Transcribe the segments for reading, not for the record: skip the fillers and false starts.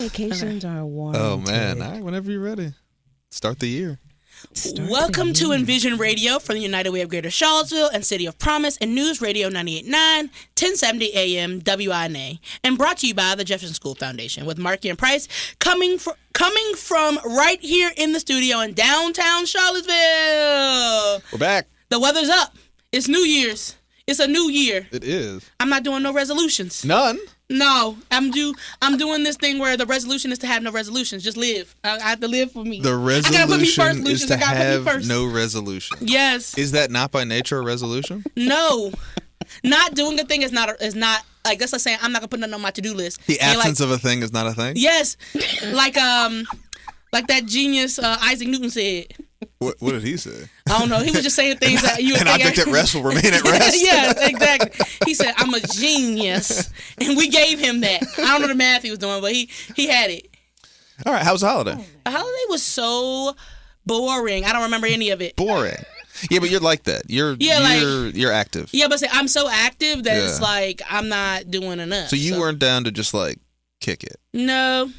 vacations are warranted. Oh, man. All right, whenever you're ready. Start the year. Welcome to Envision Radio from the United Way of Greater Charlottesville and City of Promise and News Radio 98.9, 1070 AM WINA, and brought to you by the Jefferson School Foundation with Markiana and Price coming from right here in the studio in downtown Charlottesville. We're back. The weather's up. It's New Year's. It's a new year. It is. I'm not doing no resolutions. None? No, I'm doing this thing where the resolution is to have no resolutions. Just live. I have to live for me. The resolution is to have no resolution. Yes. Is that not by nature a resolution? No. Not doing a thing is not like that's like saying I'm not gonna put nothing on my to-do list. The absence of a thing is not a thing? Yes. Like that genius Isaac Newton said. What did he say? I don't know. He was just saying things that you would An think. object at rest will remain at rest. Yeah, exactly. He said, I'm a genius. And we gave him that. I don't know the math he was doing, but he had it. All right. How was the holiday? The holiday was so boring. I don't remember any of it. Boring. Yeah, but you're like that. You're active. Yeah, but I'm so active that it's like I'm not doing enough. So you weren't down to just like kick it? No.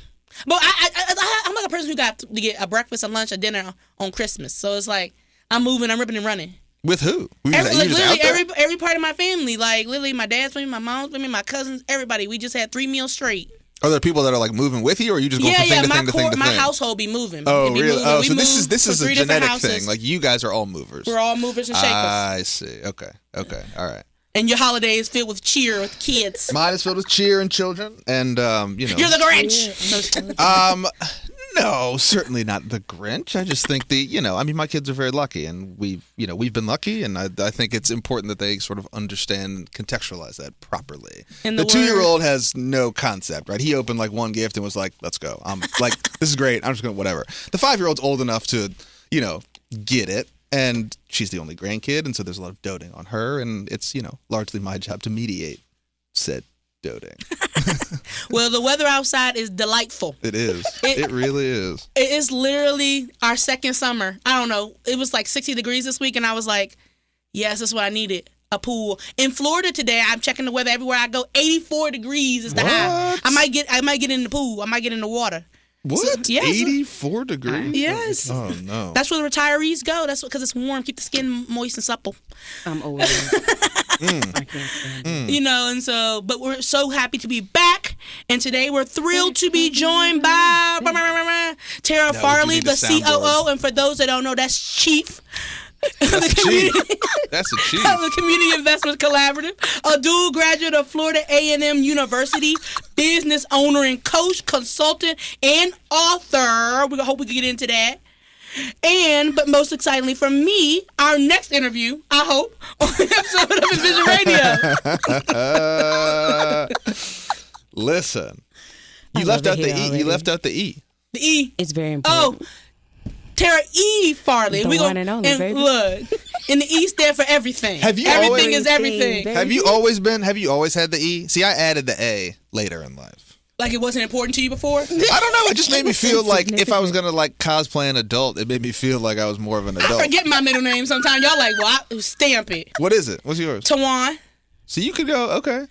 But I'm like a person who got to get a breakfast, a lunch, a dinner on Christmas. So it's like I'm moving, I'm ripping and running. With who? Every part of my family. Like literally my dad's family, my mom's family, my cousins, everybody. We just had 3 meals straight. Are there people that are like moving with you, or are you just going from thing to thing to thing to thing? My household be moving. Oh, really? Moving. Oh, so this is a genetic thing. Like you guys are all movers. We're all movers and shakers. I see. Okay. All right. And your holiday is filled with cheer with kids. Mine is filled with cheer and children, and You're the Grinch. No, certainly not the Grinch. I just think my kids are very lucky, and we've been lucky, and I think it's important that they sort of understand and contextualize that properly. The 2-year-old has no concept, right? He opened like one gift and was like, "Let's go." I'm like, "This is great. I'm just going to whatever." The 5-year-old's old enough to, get it. And she's the only grandkid, and so there's a lot of doting on her, and it's, largely my job to mediate said doting. Well, the weather outside is delightful. It is. It really is. It is literally our second summer. I don't know. It was like 60 degrees this week, and I was like, yes, that's what I needed. A pool. In Florida today, I'm checking the weather everywhere I go. 84 degrees is the high. I might get in the pool. I might get in the water. What? So, yes. 84 degrees? Yes. Oh, no. That's where the retirees go. That's because it's warm. Keep the skin moist and supple. I'm old. I can't stand it. And so, but we're so happy to be back. And today we're thrilled to be joined by Teira Farley, the COO. And for those that don't know, that's Chief. That's a chief. That's a chief. Of the Community Investment Collaborative, a dual graduate of Florida A&M University, business owner and coach, consultant, and author. We hope we can get into that. But most excitingly for me, our next interview, I hope, on an episode of Envision Radio. Listen, you left out the E. You left out the E. The E. It's very important. Oh. Teira E. Farley. The one and only, baby. Look, in the E stand for everything. Everything is everything. Baby. Have you always had the E? See, I added the A later in life. Like it wasn't important to you before? I don't know. It just made me feel like if I was going to like cosplay an adult, it made me feel like I was more of an adult. I forget my middle name sometimes. Y'all like, well, stamp it. What is it? What's yours? Tawan. So you could go, okay.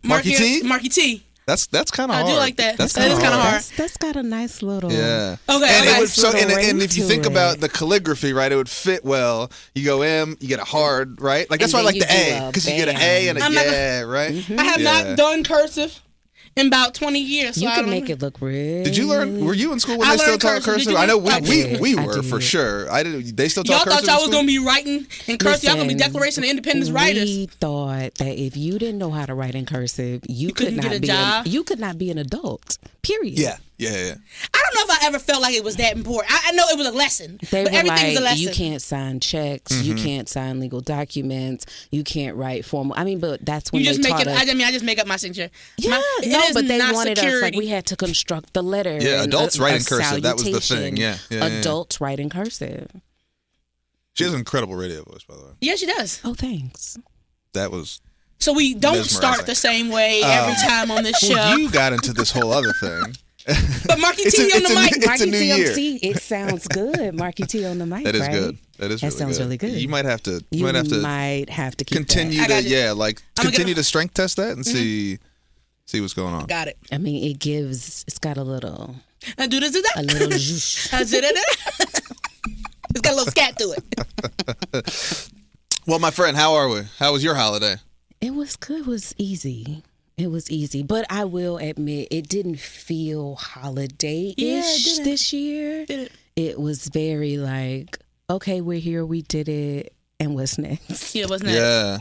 Marky T. That's kind of hard. I do like that. That is kind of hard. That's got a nice little. Yeah. Okay. And it would, so and if you think it. about the calligraphy, right, it would fit well. You go M, you get a hard, right? Like that's why I like the A, because you get an A and a right. I have not done cursive in about 20 years. So You can make it look real. Did you learn? Were you in school when they still taught cursive? I know we were for sure. I did. They still taught cursive. Y'all thought y'all was gonna be writing in cursive. Y'all gonna be Declaration of Independence writers. We thought that if you didn't know how to write in cursive, you could couldn't not get a be. job? You could not be an adult. Period. Yeah. I don't know if I ever felt like it was that important. I know it was a lesson. They but were everything like, was a lesson. you can't sign checks, you can't sign legal documents, you can't write formal. I mean, but that's when You just they make taught it. us. I just make up my signature. Yeah, but they wanted security. us like we had to construct the letter. Yeah, and adults a write in cursive. That was the thing. salutation. Yeah. Adults write in cursive. She has an incredible radio voice, by the way. Yeah, she does. Oh, thanks. That was. So we don't mesmerizing. start the same way every time on this show. Well, you got into this whole other thing. But Marky T on the mic. It's a new year. See, it sounds good. Marky T on the mic. That is right? good. That sounds really good. You might have to. You might have to keep continue that. continue to strength test that and see See what's going on. Got it. I mean, it's got a little, I do this, do that. a little zhoosh. I did it. It's got a little scat to it. Well, my friend, how are we? How was your holiday? It was good. It was easy. It was easy. But I will admit, it didn't feel holiday-ish this year. Did it? It was very like, okay, we're here, we did it, and what's next? Yeah, wasn't it? Yeah.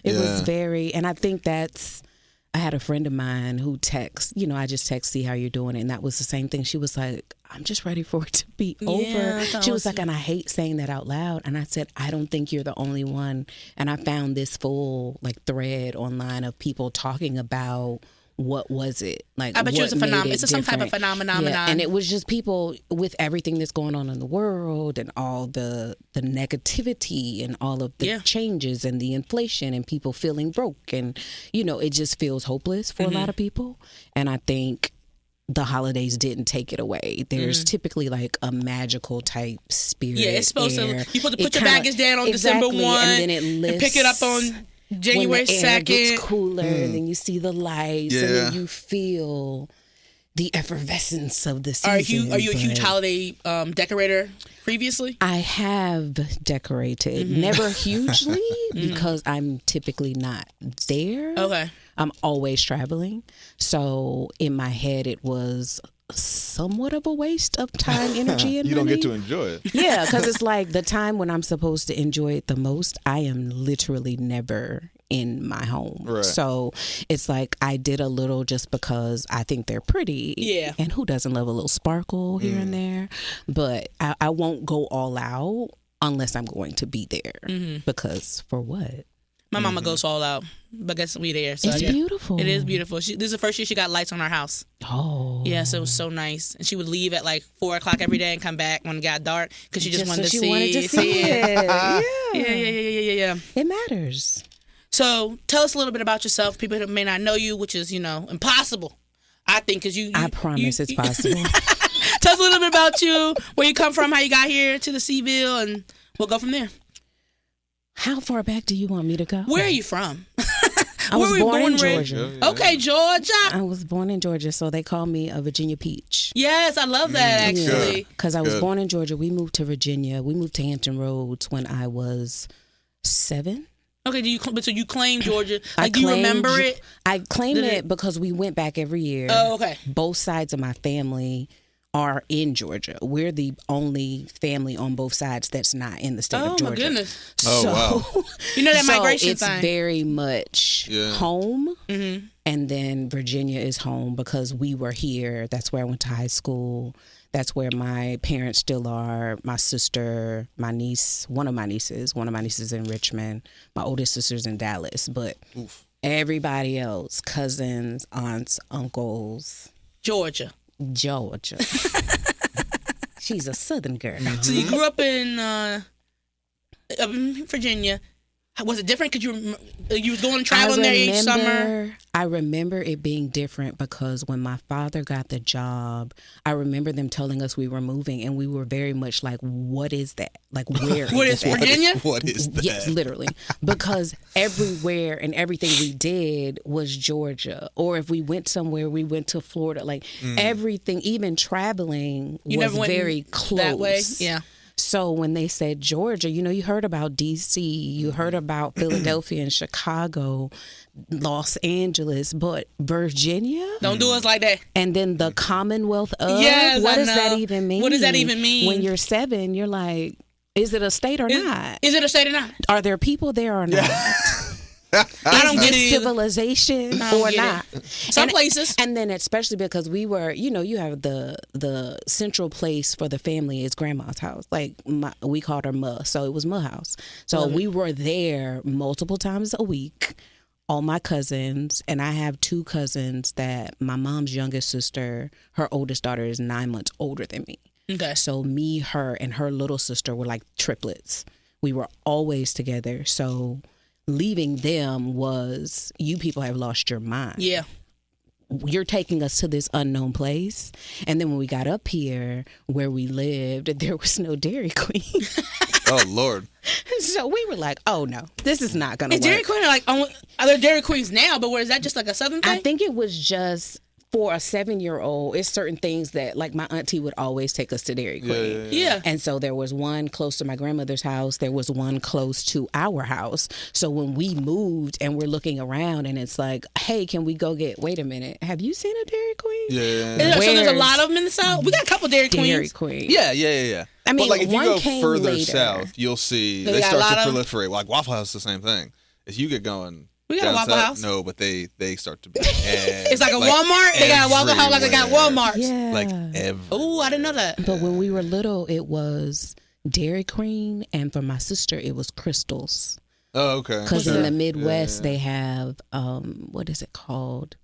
It was very, and I think I had a friend of mine who I just text, see how you're doing. And that was the same thing. She was like, I'm just ready for it to be over. She was like, and I hate saying that out loud. And I said, I don't think you're the only one. And I found this full thread online of people talking about what was it like. I bet you it's a phenomenon. It's some type of different. phenomenon. Yeah, and it was just people with everything that's going on in the world and all the negativity and all of the changes and the inflation and people feeling broke, and it just feels hopeless for a lot of people. And I think the holidays didn't take it away. There's typically like a magical type spirit. Yeah, it's supposed to. You put your kinda, baggage down on December 1, and then it lifts, and pick it up on January when the air 2nd. gets cooler, and then you see the lights, and then you feel the effervescence of the season. Are you a huge holiday decorator previously? I have decorated, never hugely because I'm typically not there. Okay. I'm always traveling. So in my head, it was somewhat of a waste of time, energy, and you don't money. get to enjoy it. Yeah, because it's like the time when I'm supposed to enjoy it the most, I am literally never in my home. Right. So it's like I did a little just because I think they're pretty. Yeah. And who doesn't love a little sparkle here and there? But I won't go all out unless I'm going to be there. Because for what? My mama goes all out, but guess we there. So It's beautiful. It is beautiful. This is the first year she got lights on our house. Oh. Yeah, so it was so nice. And she would leave at like 4 o'clock every day and come back when it got dark because she just wanted to see it. Yeah. It matters. So tell us a little bit about yourself. People that may not know you, which is, impossible. I think because I promise it's possible. Tell us a little bit about you, where you come from, how you got here to the Seaville, and we'll go from there. How far back do you want me to go? Where are you from? I was born in Georgia. Okay, Georgia. I was born in Georgia, so they call me a Virginia peach. Yes, I love that, actually. Because I was born in Georgia. We moved to Virginia. We moved to Hampton Roads when I was 7. Okay, so you claim Georgia? Like, do you remember it? I claim it because we went back every year. Oh, okay. Both sides of my family are in Georgia. We're the only family on both sides that's not in the state of Georgia. Oh, my goodness. Wow. You know that migration it's thing. very much home. Mm-hmm. And then Virginia is home because we were here. That's where I went to high school. That's where my parents still are. My sister, my niece, one of my nieces in Richmond. My oldest sister's in Dallas. But everybody else, cousins, aunts, uncles. Georgia. She's a Southern girl. So you grew up in Virginia. Was it different because you was going traveling there each summer? I remember it being different because when my father got the job, I remember them telling us we were moving, and we were very much like, "What is that? Like, where What is that? Virginia? What is that? Yes, literally. Because everywhere and everything we did was Georgia. Or if we went somewhere, we went to Florida. Like everything, even traveling was very close. That way? Yeah. So when they said Georgia, you heard about D.C., you heard about Philadelphia and Chicago, Los Angeles, but Virginia? Don't do us like that. And then the Commonwealth of? Yes, what I does know. that even mean? What does that even mean? When you're 7, you're like, is it a state or not? Is it a state or not? Are there people there or not? I don't get it. Civilization or not? Some places. And then especially because we were, you have the central place for the family is grandma's house. Like we called her Ma, so it was Ma house. So we were there multiple times a week. All my cousins, and I have 2 cousins that my mom's youngest sister, her oldest daughter is 9 months older than me. Okay. So me, her, and her little sister were like triplets. We were always together. So leaving them was, you people have lost your mind. Yeah. you're taking us to this unknown place. And then when we got up here where we lived, there was no Dairy Queen. Oh, Lord. So we were like, oh, no, this is not going to work. Is Dairy Queen are there Dairy Queens now, but is that just like a Southern thing? I think it was just for a 7-year-old, it's certain things that, like, my auntie would always take us to Dairy Queen. Yeah. And so there was one close to my grandmother's house. There was one close to our house. So when we moved and we're looking around and it's like, hey, can we go wait a minute, have you seen a Dairy Queen? Yeah. So there's a lot of them in the South? We got a couple Dairy Queens. Dairy Queen. Yeah. I mean, but, like, if you one go came further later. south, you'll see They they got a start to lot of- proliferate. Like Waffle House, the same thing. If you get going, We got a down Waffle south, House. no, but they start to be. It's like a Walmart. They got a Waffle House like they got Walmart. Yeah. Like everywhere. Oh, I didn't know that. But when we were little, it was Dairy Queen, and for my sister, it was Crystals. Oh, okay. Because Sure. in the Midwest, Yeah. they have, what is it called?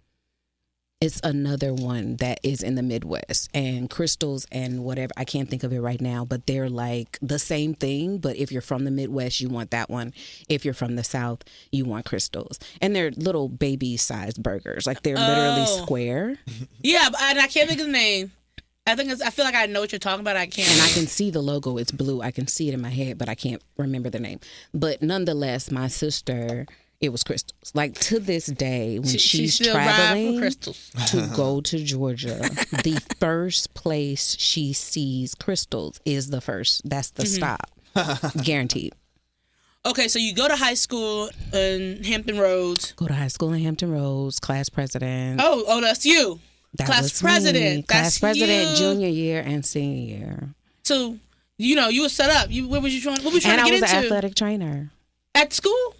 It's another one that is in the Midwest, and Crystals and whatever, I can't think of it right now, but they're like the same thing. But if you're from the Midwest, you want that one. If you're from the South, you want Crystals. And they're little baby-sized burgers. Like, they're literally square. Yeah, and I can't think of the name. I feel like I know what you're talking about. I can't. And I can see the logo. It's blue. I can see it in my head, but I can't remember the name. But nonetheless, my sister, it was Crystals. Like, to this day, when she's still ride for traveling Crystals. to go to Georgia, the first place she sees Crystals is the first. That's the stop. Guaranteed. Okay, so you go to high school in Hampton Roads. Go to high school in Hampton Roads, class president. Oh, that's you. That Class was president. me. Class That's president, you. junior year and senior year. So, you were set up. What was you trying And to I get was into? an athletic trainer At school?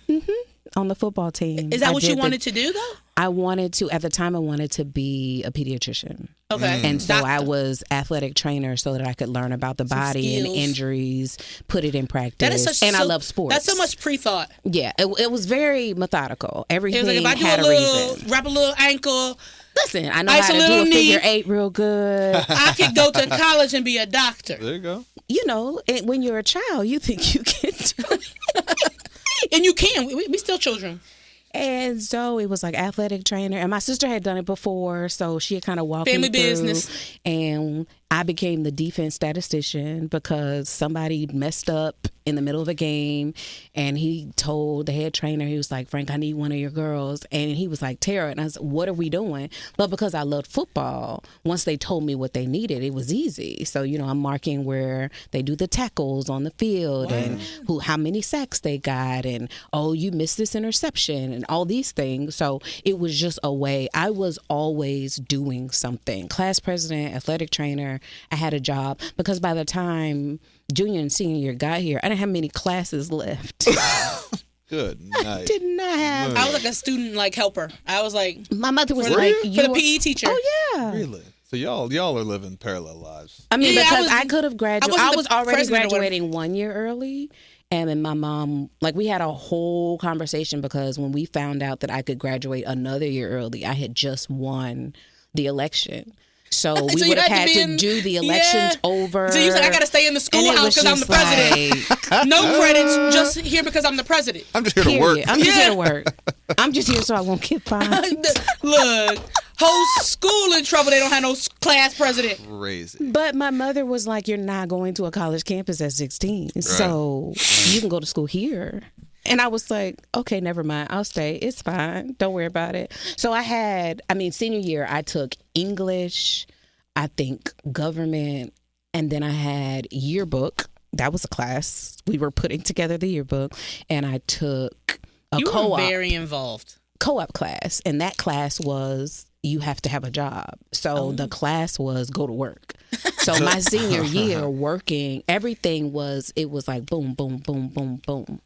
on the football team. Is that I what you did wanted to do, though? I wanted to, at the time, I wanted to be a pediatrician. Okay. And so I Doctor. was athletic trainer so that I could learn about the body and skills. injuries, put it in practice. That is such, and I so- love sports. That's so much pre-thought. Yeah, it was very methodical. It Everything was like, if I had do a a little, reason. wrap a little ankle, Listen, I know ice how a to do little a figure knee. 8 real good. I could go to college and be a doctor. There you go. You know, when you're a child, you think you can do it. And you can. We still children. And so it was like athletic trainer, and my sister had done it before, so she had kind of walked Family me through. business. And I became the defense statistician because somebody messed up in the middle of a game, and he told the head trainer, he was like, Frank, I need one of your girls. And he was like, Teira. And I said, what are we doing? But because I loved football, once they told me what they needed, it was easy. So, I'm marking where they do the tackles on the field and how many sacks they got, and, oh, you missed this interception and all these things. So it was just a way. I was always doing something. Class president, athletic trainer. I had a job because by the time junior and senior year got here, I didn't have many classes left. Good night. Did not have. I was like a student helper. I was like My mother was for like, the you PE teacher. Oh yeah. Really? So y'all are living parallel lives. I mean, Yeah, because I I could have graduated. wasn't I the was already president or whatever. graduating 1 year early. And then my mom, we had a whole conversation because when we found out that I could graduate another year early, I had just won the election. So we So you would have had had to to be in- do the elections over. So you said I got to stay in the And it schoolhouse was because I'm the just president. like, No credits, just here because I'm the president. I'm just here to work. period. I'm just here to work. I'm just here so I won't get fined. Look, whole school in trouble. They don't have no class president. Crazy. But my mother was like, you're not going to a college campus at 16. So you can go to school here. And I was like, okay, never mind. I'll stay. It's fine. Don't worry about it. So senior year, I took English, I think government, and then I had yearbook. That was a class. We were putting together the yearbook. And I took a You were co-op. very involved. Co-op class, and that class was you have to have a job. So the class was go to work. So my senior year working, everything was like boom, boom, boom, boom, boom.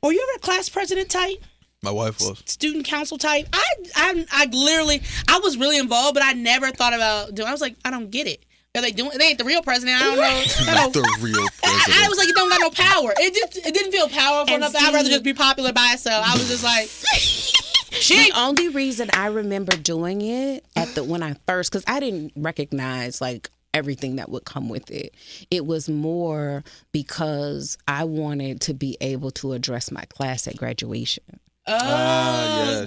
Were you ever a class president type? My wife was. Student council type? I literally, I was really involved, but I never thought about doing. I was like, I don't get it. Are they doing? They ain't the real president. I don't know. Not the real president. I was like, it don't got no power. It didn't feel powerful And enough. I'd rather see- just be popular by itself. I was just like, The only reason I remember doing it when I first, because I didn't recognize everything that would come with it. It was more because I wanted to be able to address my class at graduation.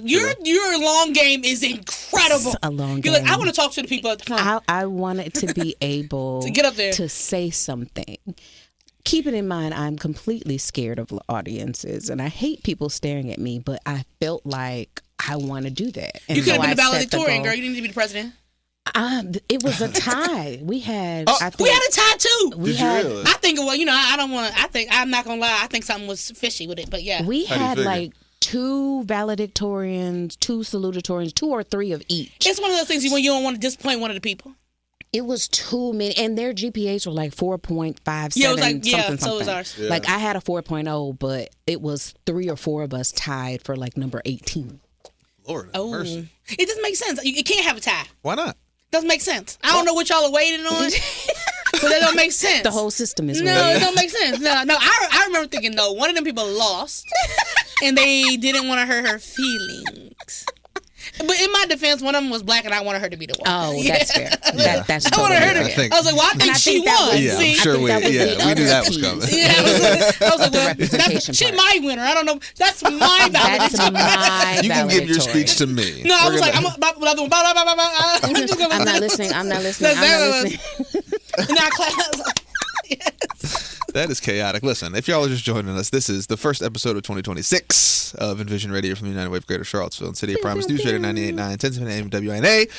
Your long game is incredible. It's a long You're game. like, I want to talk to the people at the front. I wanted to be able to get up there to say something. Keeping in mind, I'm completely scared of audiences, and I hate people staring at me. But I felt like I want to do that. And you could have so been the I set valedictorian, goal. girl. You didn't need to be the president. It was a tie. We had. We had a tie too. Did you really? I think. Well, I don't want. I'm not gonna lie. I think something was fishy with it. But yeah, We How do you had figure? like 2 valedictorians, 2 salutatorians, 2 or 3 of each. it's one of those things when you don't want to disappoint one of the people. It was too many, and their GPAs were like 4.57, Yeah, it was like something. so was ours. Yeah. Like I had a 4.0, but it was 3 or 4 of us tied for like number 18. Lord have mercy. It doesn't make sense. You can't have a tie. Why not? Doesn't make sense. I don't know what y'all are waiting on, but that don't make sense. The whole system is No, weird. it don't make sense. No. I remember thinking, no, one of them people lost, and they didn't want to hurt her feelings. But in my defense, one of them was black, and I wanted her to be the one. Oh, that's fair. That's I totally wanted her to fair. be. I think- I was like, well, I think I she think that won. was- Yeah, See? I'm sure I think that was the we knew other that was piece. coming. Yeah, I was like, well, representation she part. my winner. I don't know. That's my That's valedictorian. my You can give your valedictorian. speech to me. No, I We're was like, gonna- I'm just gonna. I'm not listening. I'm not listening. I'm not listening. In our class, I was like, yes. That is chaotic. Listen, if y'all are just joining us, this is the first episode of 2026 of Envision Radio from the United Way of Greater Charlottesville and City of Promise News Radio 98.9, 1070 AM WNA.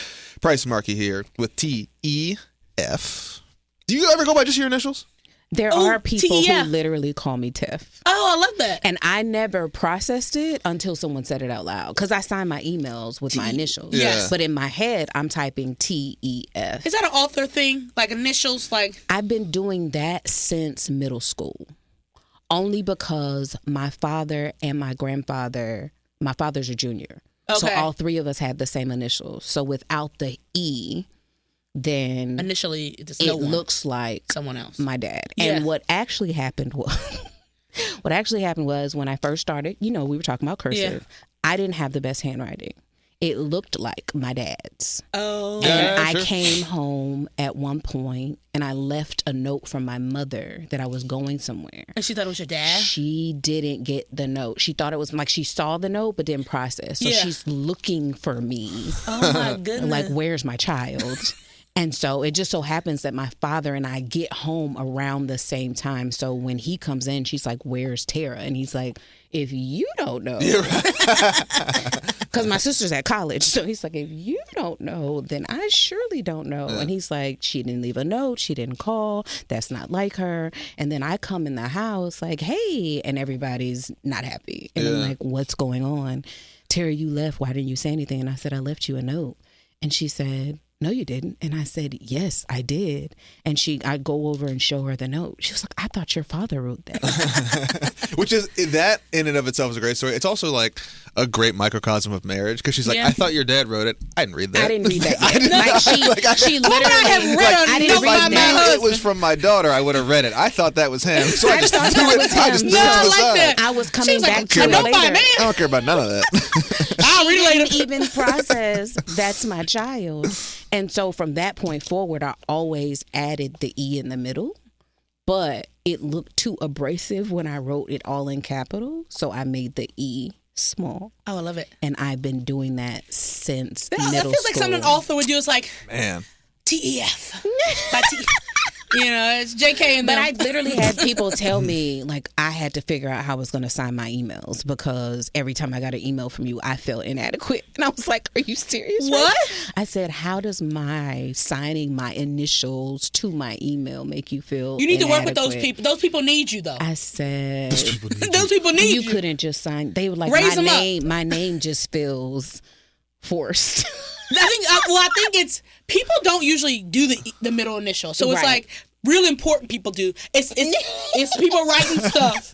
Price and Markey here with TEF. Do you ever go by just your initials? There Oh, are people TEF. who literally call me Tiff. Oh, I love that. And I never processed it until someone said it out loud. Because I sign my emails with my initials. Yes. But in my head, I'm typing TEF. Is that an author thing? Like initials? Like I've been doing that since middle school. Only because my father and my grandfather, my father's a junior. So Okay. all 3 of us had the same initials. So without the E, then initially, it's it no one. looks like Someone else. my dad. Yeah. And what actually happened was when I first started, we were talking about cursive. I didn't have the best handwriting. It looked like my dad's. Oh. And Yeah, I sure. came home at one point and I left a note from my mother that I was going somewhere. And she thought it was your dad? She didn't get the note. She thought it was like she saw the note but didn't process. So Yeah. she's looking for me. Oh, my goodness. Like, where's my child? And so it just so happens that my father and I get home around the same time. So when he comes in, she's like, where's Teira? And he's like, if you don't know. Because my sister's at college. So he's like, if you don't know, then I surely don't know. And he's like, she didn't leave a note. She didn't call. That's not like her. And then I come in the house like, hey, and everybody's not happy. And I'm like, what's going on? Teira, you left. Why didn't you say anything? And I said, I left you a note. And she said, no, you didn't. And I said, yes, I did. And I go over and show her the note. She was like, I thought your father wrote that. Which is, that in and of itself is a great story. It's also like a great microcosm of marriage because she's like, Yeah. I thought your dad wrote it. I didn't read that. I didn't read that yet. She literally, have read I a didn't note If read I by my knew that. it was from my daughter, I would have read it. I thought that was him. So I just thought threw that it. was I him. just threw No, it I to the like side. that. I was coming was like, back to I it know by later. man. I don't care about none of that. I'll read it later. Didn't even process that's my child. And so from that point forward, I always added the E in the middle, but it looked too abrasive when I wrote it all in capital. So I made the E small. Oh, I love it. And I've been doing that since That middle feels like school. something an author would do. It's like Man. TEF. By T. It's JK and But them. I literally had people tell me, like, I had to figure out how I was going to sign my emails because every time I got an email from you, I felt inadequate. And I was like, are you serious? What? I said, how does my signing my initials to my email make you feel You need to work with those inadequate? people. Those people need you, though. I said, Those people need you. you couldn't just sign. They were like, Raise them up. my name just feels forced. I think it's people don't usually do the middle initial, so it's Right. like real important people do. It's people writing stuff.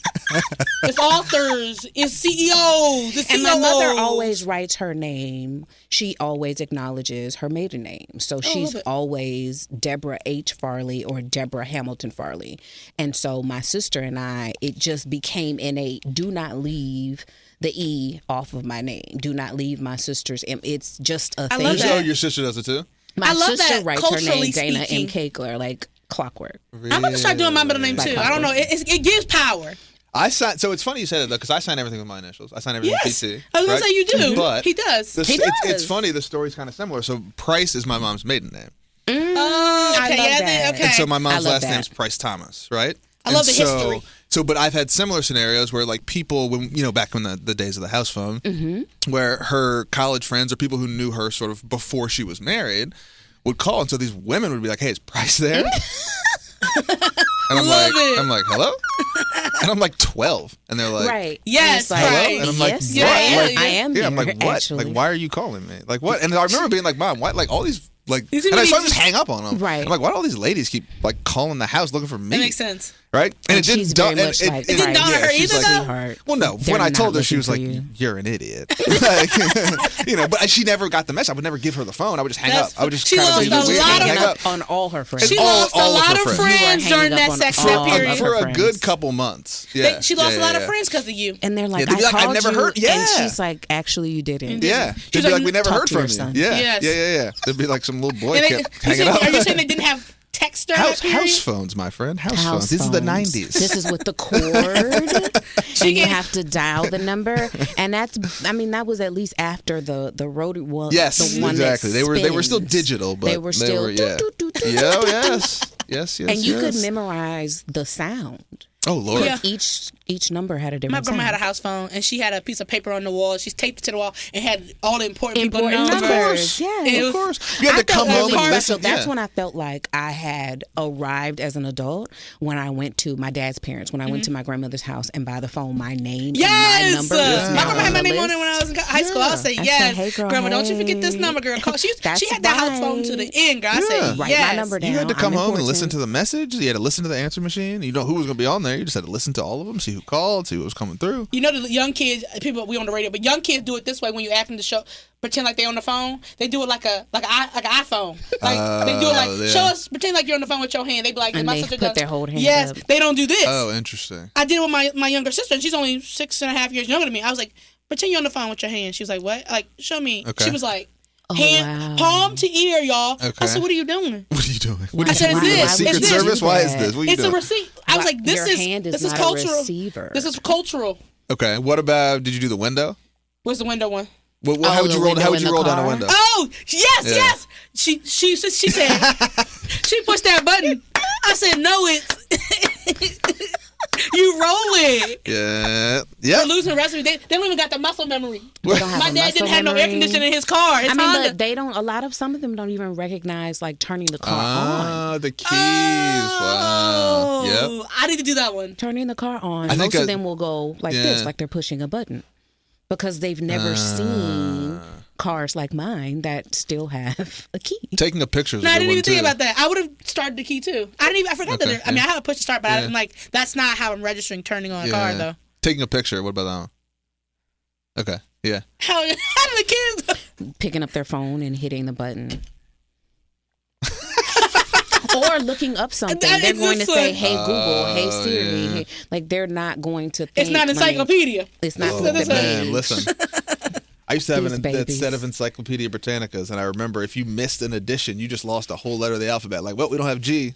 It's authors. It's CEOs. It's And my COOs. mother always writes her name. She always acknowledges her maiden name. So she's love it. always Deborah H. Farley or Deborah Hamilton Farley. And so my sister and I, it just became innate. Do not leave the E off of my name. Do not leave my sister's. It's just a thing. love that. Oh, your sister does it too? My I love sister that, writes her culturally name Dana speaking. M. Kakler like clockwork. I'm about to start doing my middle name Like too. I don't know. It gives power. I signed. So it's funny you said it though, because I sign everything with my initials. I sign everything with PT. I was gonna say you do, but he does. It's funny. The story's kind of similar. So Price is my mom's maiden name. Oh, okay, okay. And so my mom's last name's Price Thomas, right? I love the history. So, but I've had similar scenarios where, like, people, when back in the days of the house phone, where her college friends or people who knew her sort of before she was married would call, and so these women would be like, "Hey, is Price there?" And I'm like, "Hello?" And I'm like 12, and they're like, "Right, yes, hello?" right. And I'm like, yes, "What?" I am. Yeah, I'm like, "What? Actually. Like, why are you calling me? Like, what?" And I remember being like, "Mom, what? Like, all these." Like, and I just hang up on them. Right. I'm like, why do all these ladies keep like calling the house looking for me? That makes sense. Right? And it didn't dawn her either, though? Well, no. When I told her, she was like, "You're an idiot." Like, but she never got the message. I would never give her the phone. I would just hang up. I would just kind of do weird and hang up on all her friends. She lost a lot of friends during that period. For a good couple months. Yeah. She lost a lot of friends because of you. And they're like, "I called never heard." Yeah. And she's like, "Actually, you didn't." Yeah. She'd be like, "We never heard from you." Yeah. There'd be like some little boy kept hanging up. Are you saying they didn't have text during that period? House phones, my friend. House phones. This is the 90s. This is with the cord. And you have to dial the number. And that was at least after the rotary one. Yes, the one exactly. That they were still digital, but they were still yes. And you could memorize the sound. Oh Lord! Yeah. Each number had a different. My grandma sound. had a house phone, and she had a piece of paper on the wall. She taped it to the wall and had all the important people numbers. Of course, yeah, of course. You had to come home and listen. That's when I felt like I had arrived as an adult. When I went to my dad's parents, when I went to my grandmother's house, and by the phone, my name and my number. My grandma had my name on it when I was in high school. I would say, "Yes, "Hey, girl, grandma, don't you forget this number, girl." She had that house phone to the end, girl. I said, "Write yes." my number down. You had to come home and listen to the message. You had to listen to the answer machine. You know who was going to be on there. You just had to listen to all of them, see who called, see what was coming through. You know, the young kids, we on the radio, but young kids do it this way when you ask them to pretend like they're on the phone. They do it like an iPhone. Like they do it like show us, pretend like you're on the phone with your hand. They be like, and my they sister put does. their whole hand. Yes, up. they don't do this. Oh, interesting. I did it with my younger sister, and she's only 6.5 years younger than me. I was like, pretend you're on the phone with your hand. She was like, what? Like, show me. Okay. She was like, wow. palm to ear, y'all. Okay. I said, what are you doing? What are you doing? I said, it's this. Secret Service? Why is this? What are you it's doing? a receipt. I was like, this is cultural. Receiver. This is cultural. Okay. What about? Did you do the window? What's the window one? How would you roll? How would you roll down a window? Oh yes. She said she pushed that button. I said no. It's you roll it. Yeah. They're losing recipe. They don't even got the muscle memory. My dad didn't have no air conditioning in his car. But they don't. Some of them don't even recognize like turning the car on. The keys. Wow. Yep. I need to do that one. Turning the car on. Most of them will go like this, like they're pushing a button, because they've never seen cars like mine that still have a key. Taking a picture is a good I didn't even think too. about that. I would have started the key too. I forgot that. I had to push the start, but I'm like, that's not how I'm registering turning on a car though. Taking a picture. What about that one? Okay. Yeah. How do the kids picking up their phone and hitting the button? Or looking up something. They're going to say, "Hey Google, hey Siri." Hey, like they're not going to think. It's not encyclopedia. It's not. Man, listen. I used to have that set of Encyclopedia Britannicas, and I remember if you missed an edition, you just lost a whole letter of the alphabet. Like, well, we don't have G.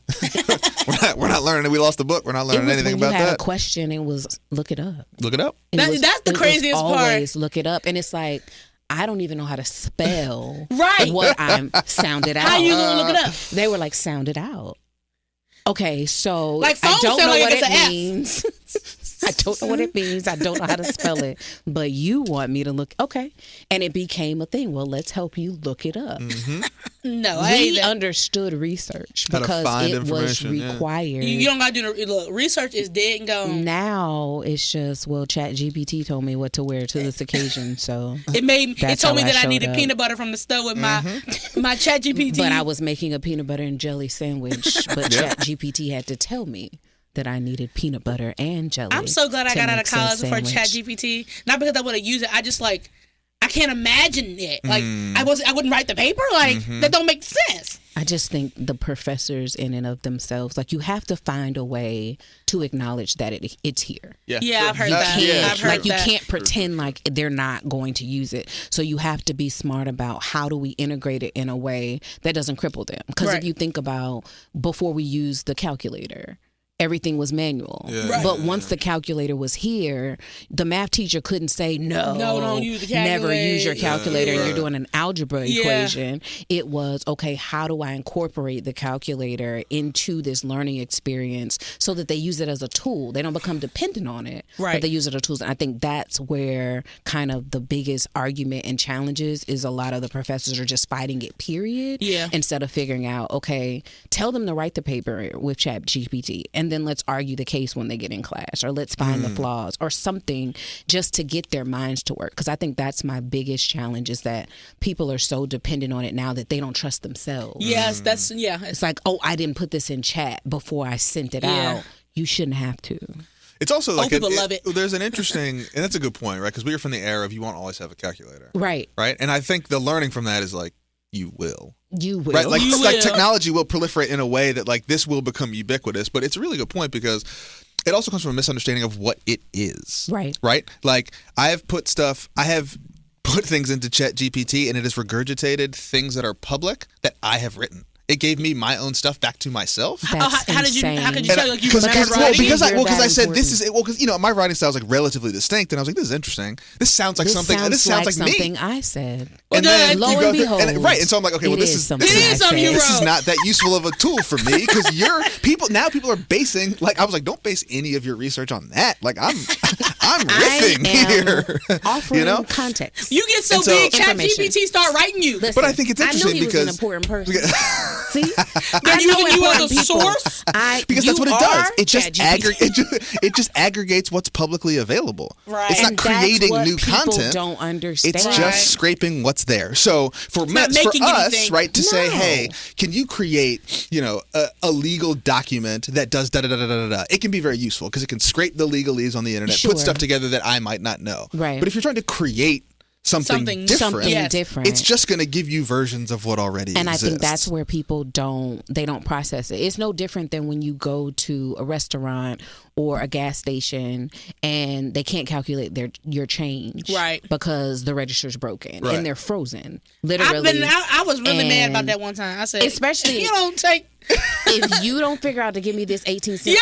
we're not learning. We lost the book. We're not learning anything about that. When you had a question, it was look it up. Look it up. That's the craziest part. Always look it up, and it's like, I don't even know how to spell what I'm sounded out. How you gonna look it up? They were like, sound it out. Okay, so like I don't know what it means. I don't know what it means. I don't know how to spell it. But you want me to look. Okay. And it became a thing. Well, let's help you look it up. Mm-hmm. No, we understood research because it was required. You don't got to do look. Research is dead and gone. Now it's just, ChatGPT told me what to wear to this occasion, so it told me that I needed peanut butter from the store with my ChatGPT. But I was making a peanut butter and jelly sandwich, but ChatGPT had to tell me that I needed peanut butter and jelly. I'm so glad I got out of college before ChatGPT. Not because I would have used it. I just I can't imagine it. Like I wouldn't write the paper. That don't make sense. I just think the professors in and of themselves, you have to find a way to acknowledge that it's here. Yeah, I've heard that. You can't pretend like they're not going to use it. So you have to be smart about how do we integrate it in a way that doesn't cripple them. Because if you think about before we use the calculator, everything was manual. But once the calculator was here, the math teacher couldn't say, no, don't use the calculator. Never use your calculator and you're doing an algebra equation. It was, okay, how do I incorporate the calculator into this learning experience so that they use it as a tool? They don't become dependent on it, but they use it as a tool. And I think that's where kind of the biggest argument and challenges is. A lot of the professors are just fighting it, period, instead of figuring out, okay, tell them to write the paper with ChatGPT and then let's argue the case when they get in class, or let's find the flaws or something just to get their minds to work. Because I think that's my biggest challenge, is that people are so dependent on it now that they don't trust themselves. Yes, it's like, oh, I didn't put this in chat before I sent it out. You shouldn't have to. It's also like people love it. There's an interesting, and that's a good point, right? Because we are from the era of you won't always have a calculator, right? And I think the learning from that is like, you will. Right? Like technology will proliferate in a way that like this will become ubiquitous. But it's a really good point because it also comes from a misunderstanding of what it is. Right. Like I have put things into ChatGPT and it has regurgitated things that are public that I have written. It gave me my own stuff back to myself. How could you tell like you were writing? Because I said this is because my writing style is like relatively distinct, and I was like, this is interesting. This sounds like something. This sounds like something me. I said. And then lo and behold, and so I'm like, okay, well, this is something you wrote. This is not that useful of a tool for me because people are basing, like, I was like, don't base any of your research on that. Like I'm riffing here. Offering context. You get so big, ChatGPT start writing you. Listen, but I think it's interesting I knew he because was an important person. See, they're using you as a source. Because that's what it does. It just aggregates what's publicly available. Right. It's not creating new content. People don't understand. It's just scraping what's there. So for us, right, to say, hey, can you create, a legal document that does da da da da da da? It can be very useful because it can scrape the legalese on the internet, put stuff together that I might not know. Right. But if you're trying to create something different. It's just going to give you versions of what already exists. And I think that's where people don't process it. It's no different than when you go to a restaurant or a gas station and they can't calculate your change, right? Because the register's broken and they're frozen. Literally, I was really mad about that one time. I said, especially if you don't take. If you don't figure out to give me this 18 cents,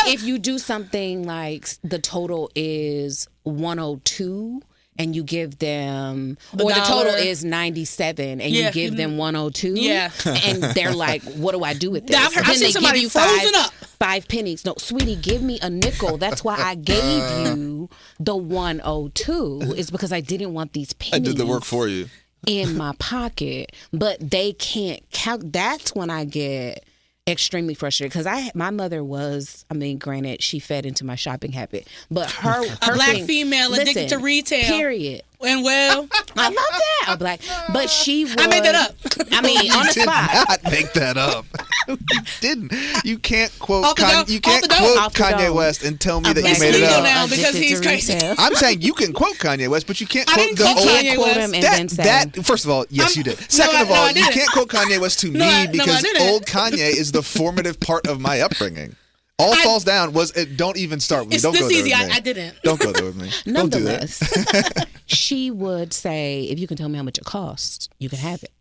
if you do something like the total is 102. And you give them, the total is 97, and you give them 102. Yeah, and they're like, "What do I do with this?" I've seen somebody frozen up. 5 pennies. No, sweetie, give me a nickel. That's why I gave you the 102. Is because I didn't want these pennies. I did the work for you in my pocket, but they can't count. That's when I get extremely frustrated because my mother was, granted, she fed into my shopping habit, but her a black female addicted to retail. Period. And well, I love that. A black, but she was. I made that up. On the spot. Not make that up. You didn't. You can't quote. Kanye West and tell me that you made it up. Now because he's crazy. I'm saying you can quote Kanye West, but you can't quote the old. Kanye West. That first of all, yes, you did. Second of all, you can't quote Kanye West to me because old Kanye is the formative part of my upbringing. All falls down was don't even start with me. Don't go there with me. I didn't. Don't go there with me. Nonetheless, she would say, if you can tell me how much it costs, you can have it.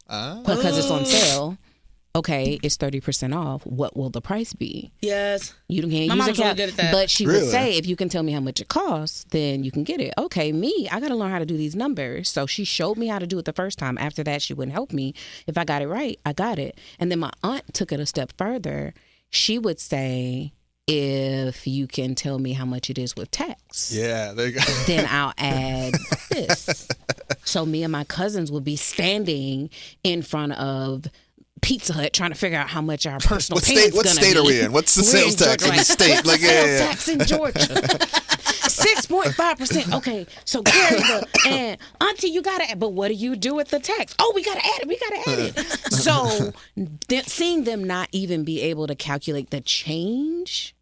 Because it's on sale. Okay, it's 30% off. What will the price be? Yes. You can't use a calculator. But she would say, if you can tell me how much it costs, then you can get it. Okay, I got to learn how to do these numbers. So she showed me how to do it the first time. After that, she wouldn't help me. If I got it right, I got it. And then my aunt took it a step further. She would say, if you can tell me how much it is with tax, there you go. Then I'll add this. So me and my cousins would be standing in front of Pizza Hut trying to figure out how much our personal payment's going to be. What state are we in? What's the sales tax in the state? What's the sales tax in Georgia? 6.5%. Okay, so carry and Auntie, you gotta add, but what do you do with the tax? Oh, we gotta add it. So seeing them not even be able to calculate the change,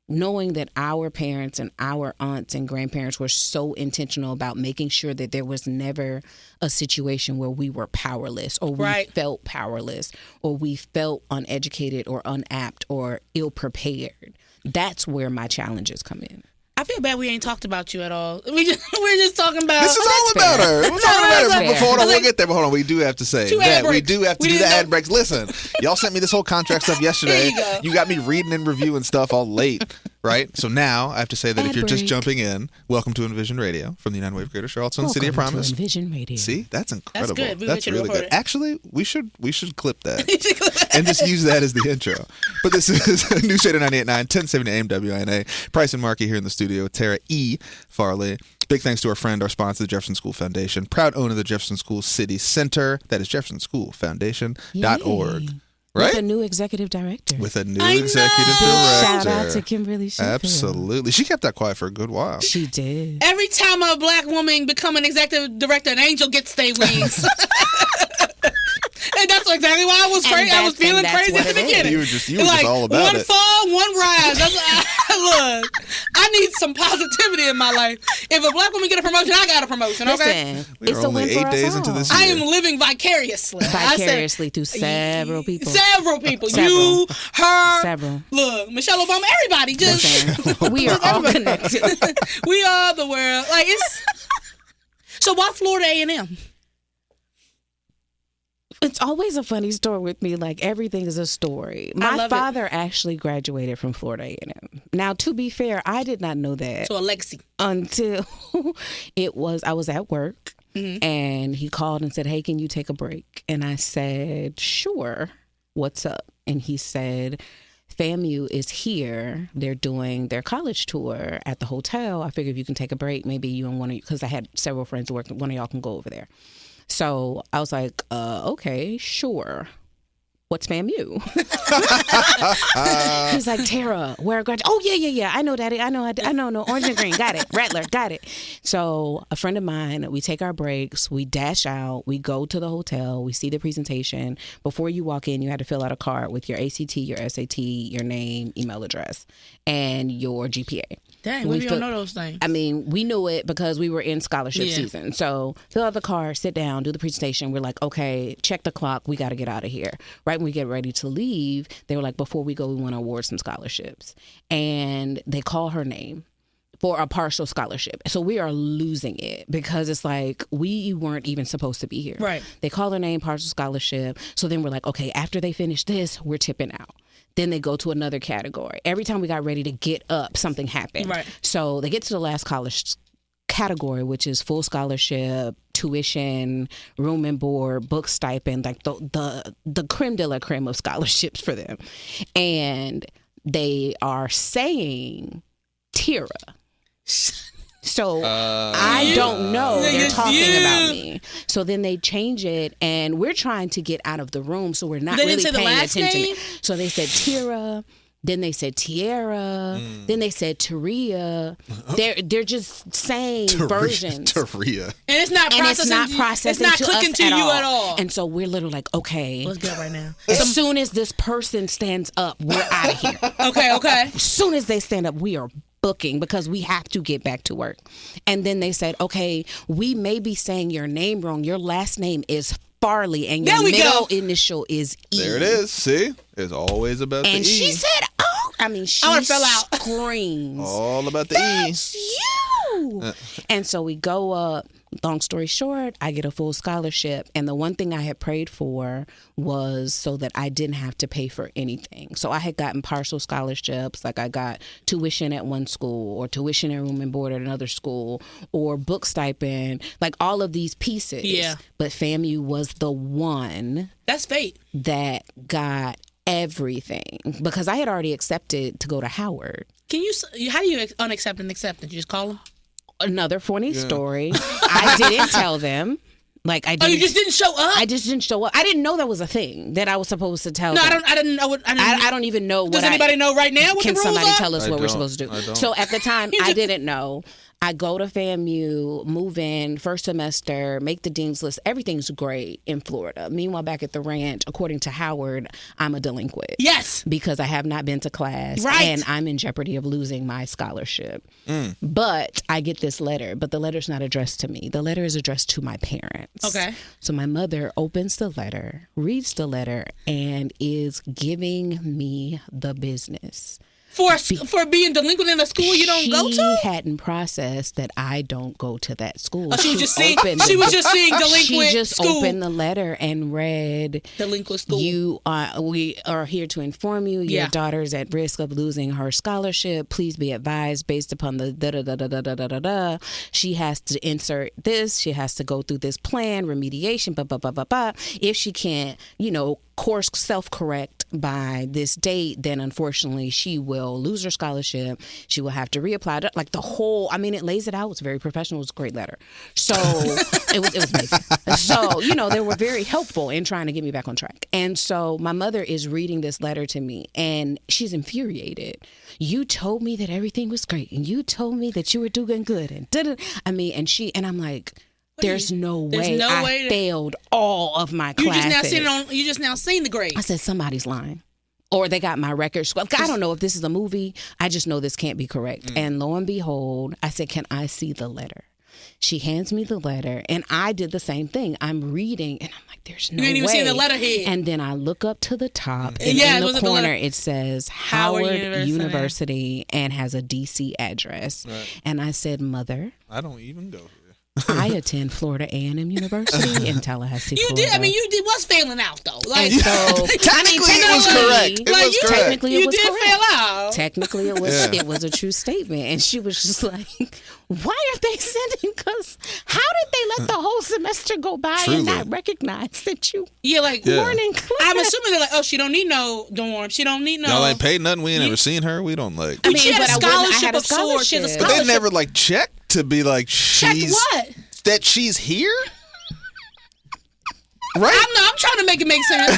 knowing that our parents and our aunts and grandparents were so intentional about making sure that there was never a situation where we were powerless or we felt powerless or we felt uneducated or unapt or ill prepared. That's where my challenges come in. I feel bad we ain't talked about you at all. We're just talking about. This is all about her. We're talking about her. Before we'll get there. But hold on, we do have to say that we do have to do the ad breaks. Listen, y'all sent me this whole contract stuff yesterday. You got me reading and reviewing stuff all late, right? So now I have to say that if you're just jumping in, welcome to Envision Radio from the United Way of Greater Charlottesville, City of Promise. Envision Radio. See, that's incredible. That's good. That's really good. Actually, we should clip that and just use that as the intro. But this is News Shader 98.9, 1070 AM WINA. Price and Marky here in the studio with Teira Farley. Big thanks to our friend, our sponsor, the Jefferson School Foundation, proud owner of the Jefferson School City Center. That is jeffersonschoolfoundation.org. Right? With a new executive director. Shout out to Kimberly Sheffield. Absolutely. She kept that quiet for a good while. She did. Every time a black woman become an executive director, an angel gets stay wings. And that's exactly why I was crazy. I was feeling crazy at the beginning. You were just all about one fall, one rise. Look, I need some positivity in my life. If a black woman get a promotion, I got a promotion. Okay. Listen, it's only 8 days into this year. I am living vicariously. Through several people. Several people. You, her. Several. Look, Michelle Obama. Everybody. Just we are all connected. We are the world. Like it's. So why Florida A&M? It's always a funny story with me. Like, everything is a story. My father actually graduated from Florida A&M. Now, to be fair, I did not know that. So a legacy. Until I was at work, and he called and said, hey, can you take a break? And I said, sure. What's up? And he said, FAMU is here. They're doing their college tour at the hotel. I figured if you can take a break, maybe you and one of you, because I had several friends who worked, one of y'all can go over there. So I was like, okay, sure. What's FAMU? He's like, Teira, where graduate? Oh, yeah. I know, Daddy. I know. Orange and green. Got it. Rattler. Got it. So a friend of mine, we take our breaks. We dash out. We go to the hotel. We see the presentation. Before you walk in, you had to fill out a card with your ACT, your SAT, your name, email address, and your GPA. Dang, we don't know those things. I mean, we knew it because we were in scholarship season. So fill out the card, sit down, do the presentation. We're like, okay, check the clock. We got to get out of here. Right when we get ready to leave, they were like, before we go, we want to award some scholarships. And they call her name for a partial scholarship. So we are losing it because it's like we weren't even supposed to be here. Right. They call her name, partial scholarship. So then we're like, okay, after they finish this, we're tipping out. Then they go to another category. Every time we got ready to get up, something happened. Right. So they get to the last college category, which is full scholarship, tuition, room and board, book stipend, like the creme de la creme of scholarships for them. And they are saying Teira. So I don't know. They're talking about me. So then they change it, and we're trying to get out of the room, so we're not really paying attention. Name? So they said Teira. Then they said Tiara. Then they said Teria. They're just saying versions. Teria. And it's not processing. It's not clicking to you at all. And so we're literally like, okay. Let's go right now. As soon as this person stands up, we're out of here. Okay. As soon as they stand up, we are booking because we have to get back to work. And then they said, okay, we may be saying your name wrong. Your last name is Farley, and your middle initial is E. There it is. See? It's always about the E. And she said, oh, I mean, she screams. All about the That's you. And so we go up. Long story short, I get a full scholarship. And the one thing I had prayed for was so that I didn't have to pay for anything. So I had gotten partial scholarships. Like I got tuition at one school, or tuition and room and board at another school, or book stipend, like all of these pieces. Yeah. But FAMU was the one. That's fate. That got everything, because I had already accepted to go to Howard. How do you unaccept and accept it? You just call them? Another funny story. I didn't tell them. Like I didn't. Oh, you just didn't show up? I just didn't show up. I didn't know that was a thing that I was supposed to tell them. I didn't know. I don't even know. Does anybody know right now what the rules are? Can somebody tell us what we're supposed to do? I don't. So at the time, I didn't know. I go to FAMU, move in, first semester, make the dean's list. Everything's great in Florida. Meanwhile, back at the ranch, according to Howard, I'm a delinquent. Yes. Because I have not been to class. Right. And I'm in jeopardy of losing my scholarship. But I get this letter, but the letter's not addressed to me. The letter is addressed to my parents. Okay. So my mother opens the letter, reads the letter, and is giving me the business. for being delinquent in a school you don't go to? She hadn't processed that I don't go to that school. Oh, she was just seeing delinquent. She just school. opened the letter and read delinquent school. We are here to inform you your daughter's at risk of losing her scholarship. Please be advised based upon the da-da-da-da-da-da-da-da. She has to insert this. She has to go through this plan, remediation, blah, blah, blah, blah, blah. If she can't, course self-correct by this date, then unfortunately she will lose her scholarship. She will have to reapply. Like the whole, it lays it out. It was very professional. It was a great letter. So it was amazing. So, they were very helpful in trying to get me back on track. And so my mother is reading this letter to me and she's infuriated. You told me that everything was great and you told me that you were doing good and and I'm like, there's no way I failed all of my classes. You just now seen the grades. I said, somebody's lying. Or they got my records. I don't know if this is a movie. I just know this can't be correct. And lo and behold, I said, can I see the letter? She hands me the letter, and I did the same thing. I'm reading, and I'm like, there's no way. You didn't even see the letterhead. And then I look up to the top, and in the corner, it says Howard University and has a D.C. address. Right. And I said, Mother. I don't even go here. I attend Florida A&M University in Tallahassee, Florida. You was failing out, though. Technically it was correct. Technically it was did correct. fail out. Technically it was a true statement. And she was just like, why are they sending us? How did they let the whole semester go by and not recognize that you weren't in class? I'm assuming they're like, oh, she don't need no dorm. She don't need no. Y'all ain't paid nothing. We ain't ever seen her. We don't like. She had a scholarship of sorts. She has a scholarship. But they never check to be like, that she's here? Right? I'm trying to make it make sense.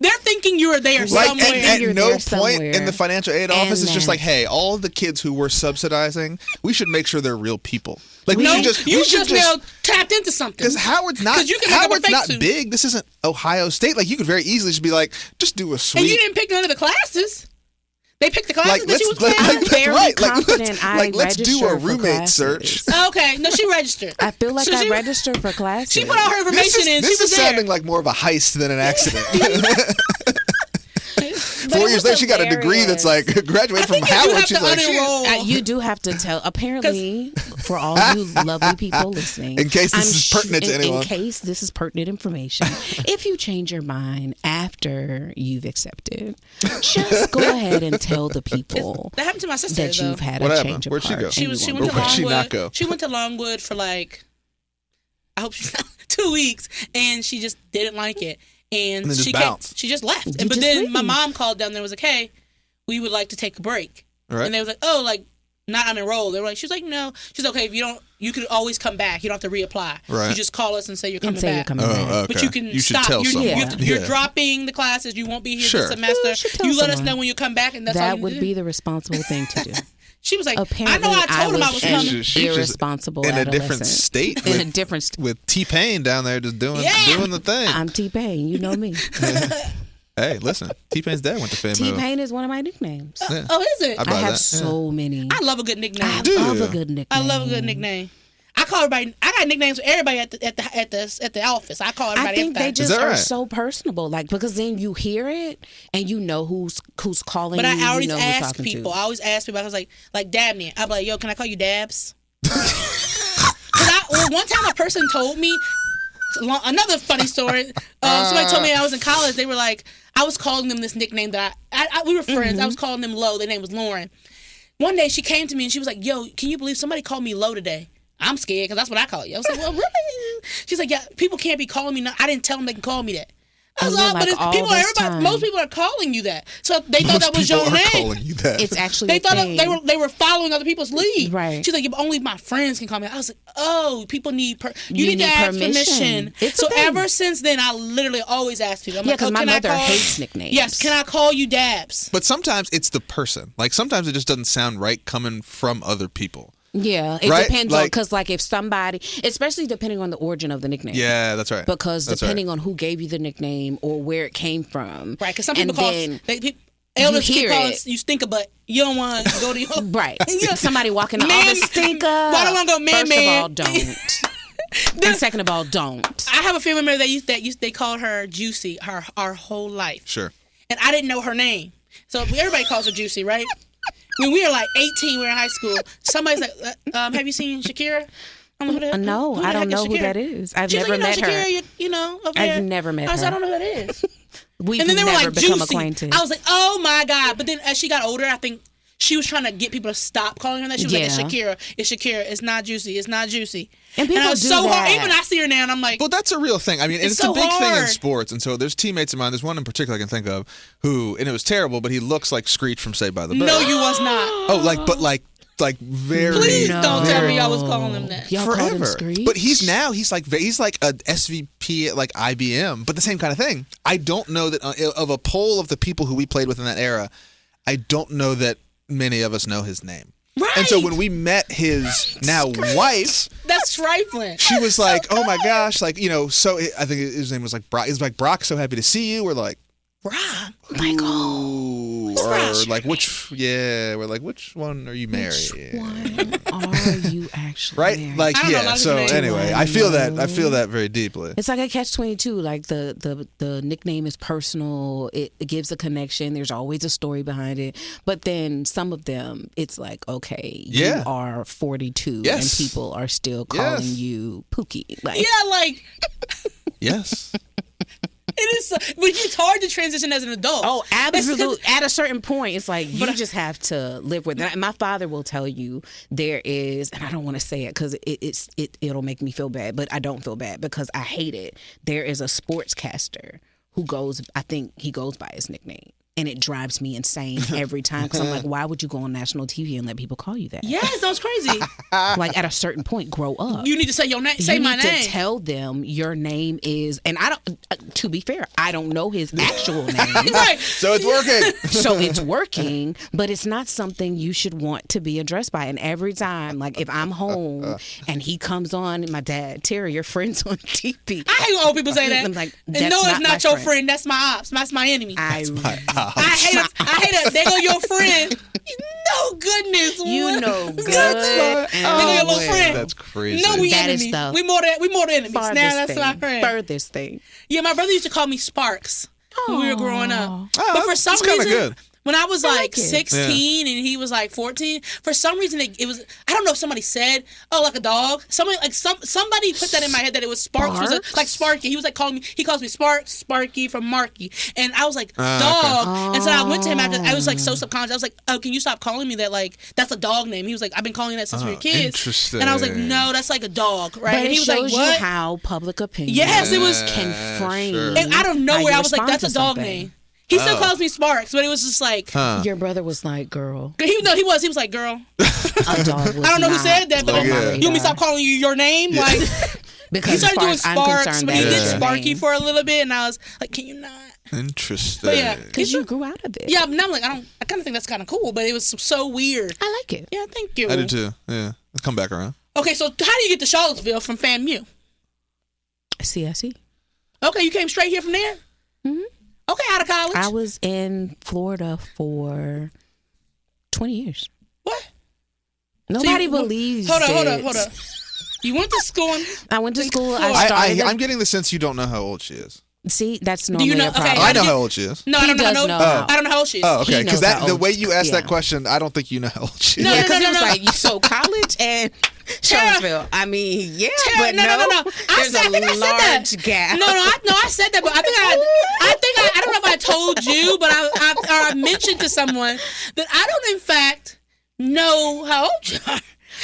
They're thinking you were there somewhere. At no point in the financial aid office is just like, hey, all the kids who we're subsidizing, we should make sure they're real people. Like you just now tapped into something. Because Howard's not big. This isn't Ohio State. Like you could very easily just be like, just do a sweep. And you didn't pick none of the classes. They picked the classes that she was playing. Let's do a roommate search. Okay, no, she registered. I feel like I registered for classes. She put all her information in. This is sounding like more of a heist than an accident. 4 years later, she got a degree that's like graduated from Howard. She's like, you do have to tell. Apparently, for all you lovely people listening, in case this is pertinent to anyone, in case this is pertinent information, if you change your mind after you've accepted, just go ahead and tell the people that happened to my sister that you've had a change of heart. Where'd she go? She went to Longwood. She went to Longwood for I hope 2 weeks, and she just didn't like it. And she just left. But then my mom called down there and was like, hey, we would like to take a break. Right. And they was like, oh, not unenrolled. They were like, she was like, no. She's okay, if you could always come back. You don't have to reapply. Right. You just call us and say you're coming back. Okay. But you can stop. You're dropping the classes. You won't be here this semester. You let us know when you come back, and that's all you That would be the responsible thing to do. She was like, apparently, I told him I was coming. She's irresponsible in a different state. With T-Pain down there just doing the thing. I'm T-Pain. You know me. Hey, listen. T-Pain's dad went to FAMU. T-Pain is one of my nicknames. Yeah. Oh, is it? I have so many. I love a good nickname. I love a good nickname. I call everybody. I got nicknames for everybody at the office. I call everybody. I think they just are so personable, because then you hear it and you know who's calling. But you. I always ask people. I always ask people. I was like Dabney. I'm like, yo, can I call you Dabs? One time a person told me. Another funny story. Somebody told me I was in college. They were like, I was calling them this nickname that we were friends. Mm-hmm. I was calling them Lo. Their name was Lauren. One day she came to me and she was like, yo, can you believe somebody called me Lo today? I'm scared because that's what I call you. I was like, well, really? She's like, yeah, people can't be calling me. I didn't tell them they can call me that. I was like, most people are calling you that. So they thought that was your name. Calling you that. It's actually they thought they were following other people's lead. Right. She's like, only my friends can call me. I was like, oh, people need you need to ask permission. So ever since then, I literally always ask people. I'm because my mother hates nicknames. Yes, can I call you Dabs? But sometimes it's the person. Sometimes it just doesn't sound right coming from other people. Yeah, it depends on, because if somebody, especially depending on the origin of the nickname. Yeah, that's right. Because depending on who gave you the nickname or where it came from. Right, because some people call elders keep calling you stinker, but you don't want to go to your... Right. Somebody walking the office, stinker. Why don't want to go man? First of all, don't. And second of all, don't. I have a family member they called her Juicy her whole life. Sure. And I didn't know her name. So everybody calls her Juicy, right? When we were like 18, we were in high school. Somebody's like, have you seen Shakira? I'm like, No, I don't know who that is. I've never met her. Shakira, up there. I've never met her. I don't know who that is. And then they were like, become acquainted. I was like, oh my God. But then as she got older, I think she was trying to get people to stop calling her that. She was like, it's Shakira. It's Shakira. It's not Juicy. It's not Juicy. And people I was do so that. hard. Even I see her now and I'm like. Well, that's a real thing. I mean, it's so a big hard. thing in sports. And so there's teammates of mine. There's one in particular I can think of who, and it was terrible, but he looks like Screech from Saved by the Bell. No, you was not. Oh, like very. Please don't tell me y'all was calling him that. Y'all Forever. called him Screech? But he's like a SVP at like IBM, but the same kind of thing. I don't know that of a poll of the people who we played with in that era, I don't know that many of us know his name. Right. And so when we met his now wife, that's trifling. she was like, "Oh my gosh!" Like, so I think his name was like Brock. He's like, "Brock, so happy to see you." We're like, Brock. Michael. Or like which? Yeah, we're like, which one are you married? Which one are you actually right? married? Like, yeah. So anyway, I feel know. that very deeply. It's like a catch-22. Like the nickname is personal. It gives a connection. There's always a story behind it. But then some of them, it's like, okay, you are 42 and people are still calling you Pookie. Like, yeah, like. Yes. It is, but it's hard to transition as an adult. Oh, absolutely. At a certain point, it's like you just have to live with it. And my father will tell you there is, and I don't want to say it because it'll make me feel bad, but I don't feel bad because I hate it. There is a sportscaster who I think he goes by his nickname. And it drives me insane every time because I'm like, why would you go on national TV and let people call you that? Yes, that was crazy. Like at a certain point, grow up. You need to say your name. Say my name. You need to tell them your name is, and I don't. To be fair, I don't know his actual name. Right. So it's working. So it's working, but it's not something you should want to be addressed by. And every time, like if I'm home and he comes on, and my dad, Teira, your friend's on TV. I hate when old people say that. I'm like, no, it's not your friend. That's my ops. That's my enemy. I hate it. There go your friend. No goodness. You know good. There go your little friend. That's crazy. No, we that enemies. Is the we more than enemies. Now that's thing, my friend. Furthest thing. Yeah, my brother used to call me Sparks when we were growing up. Oh, but for some reason, good. when I was like 16 and he was like 14, for some reason it was, I don't know if somebody said, oh, like a dog. Somebody put that in my head that it was Sparks. Like Sparky. He was like calling me, he calls me Sparks, Sparky from Marky. And I was like, dog. Okay. And so I went to him after, I was like so subconscious. I was like, oh, can you stop calling me that? Like, that's a dog name. He was like, I've been calling you that since we were kids. Interesting. And I was like, no, that's like a dog, right? But and he was like, what? You how public opinion it was can frame. Sure. And out of nowhere, I was like, that's a dog name. He still calls me Sparks, but it was just like your brother was like, girl. He was like, girl. A dog was I don't know who said that, but you want me to stop calling you your name? Like because he started doing Sparks, but he did Sparky name. for a little bit, and I was like, can you not? Interesting. But yeah, because you grew out of it. Yeah, now I'm like, I kind of think that's kind of cool, but it was so weird. I like it. Yeah, thank you. I do too. Yeah, I'll come back around. Okay, so how do you get to Charlottesville from FAMU? CSE. Okay, you came straight here from there? Mm-hmm. Okay, out of college. I was in Florida for 20 years. What? Nobody believes Hold it. on. You went to school. I went to school. I'm getting the sense you don't know how old she is. See, that's normally a problem. I know how old she is. No, I don't know. I don't know how old she is. Oh, okay. Because the way you asked yeah. that question, I don't think you know how old she is. Yeah, because it was like, so college and Charlottesville. I mean, yeah, but no. There's a large gap. No, I said that, but I don't know if I told you, but I mentioned to someone that I don't, in fact, know how old you are.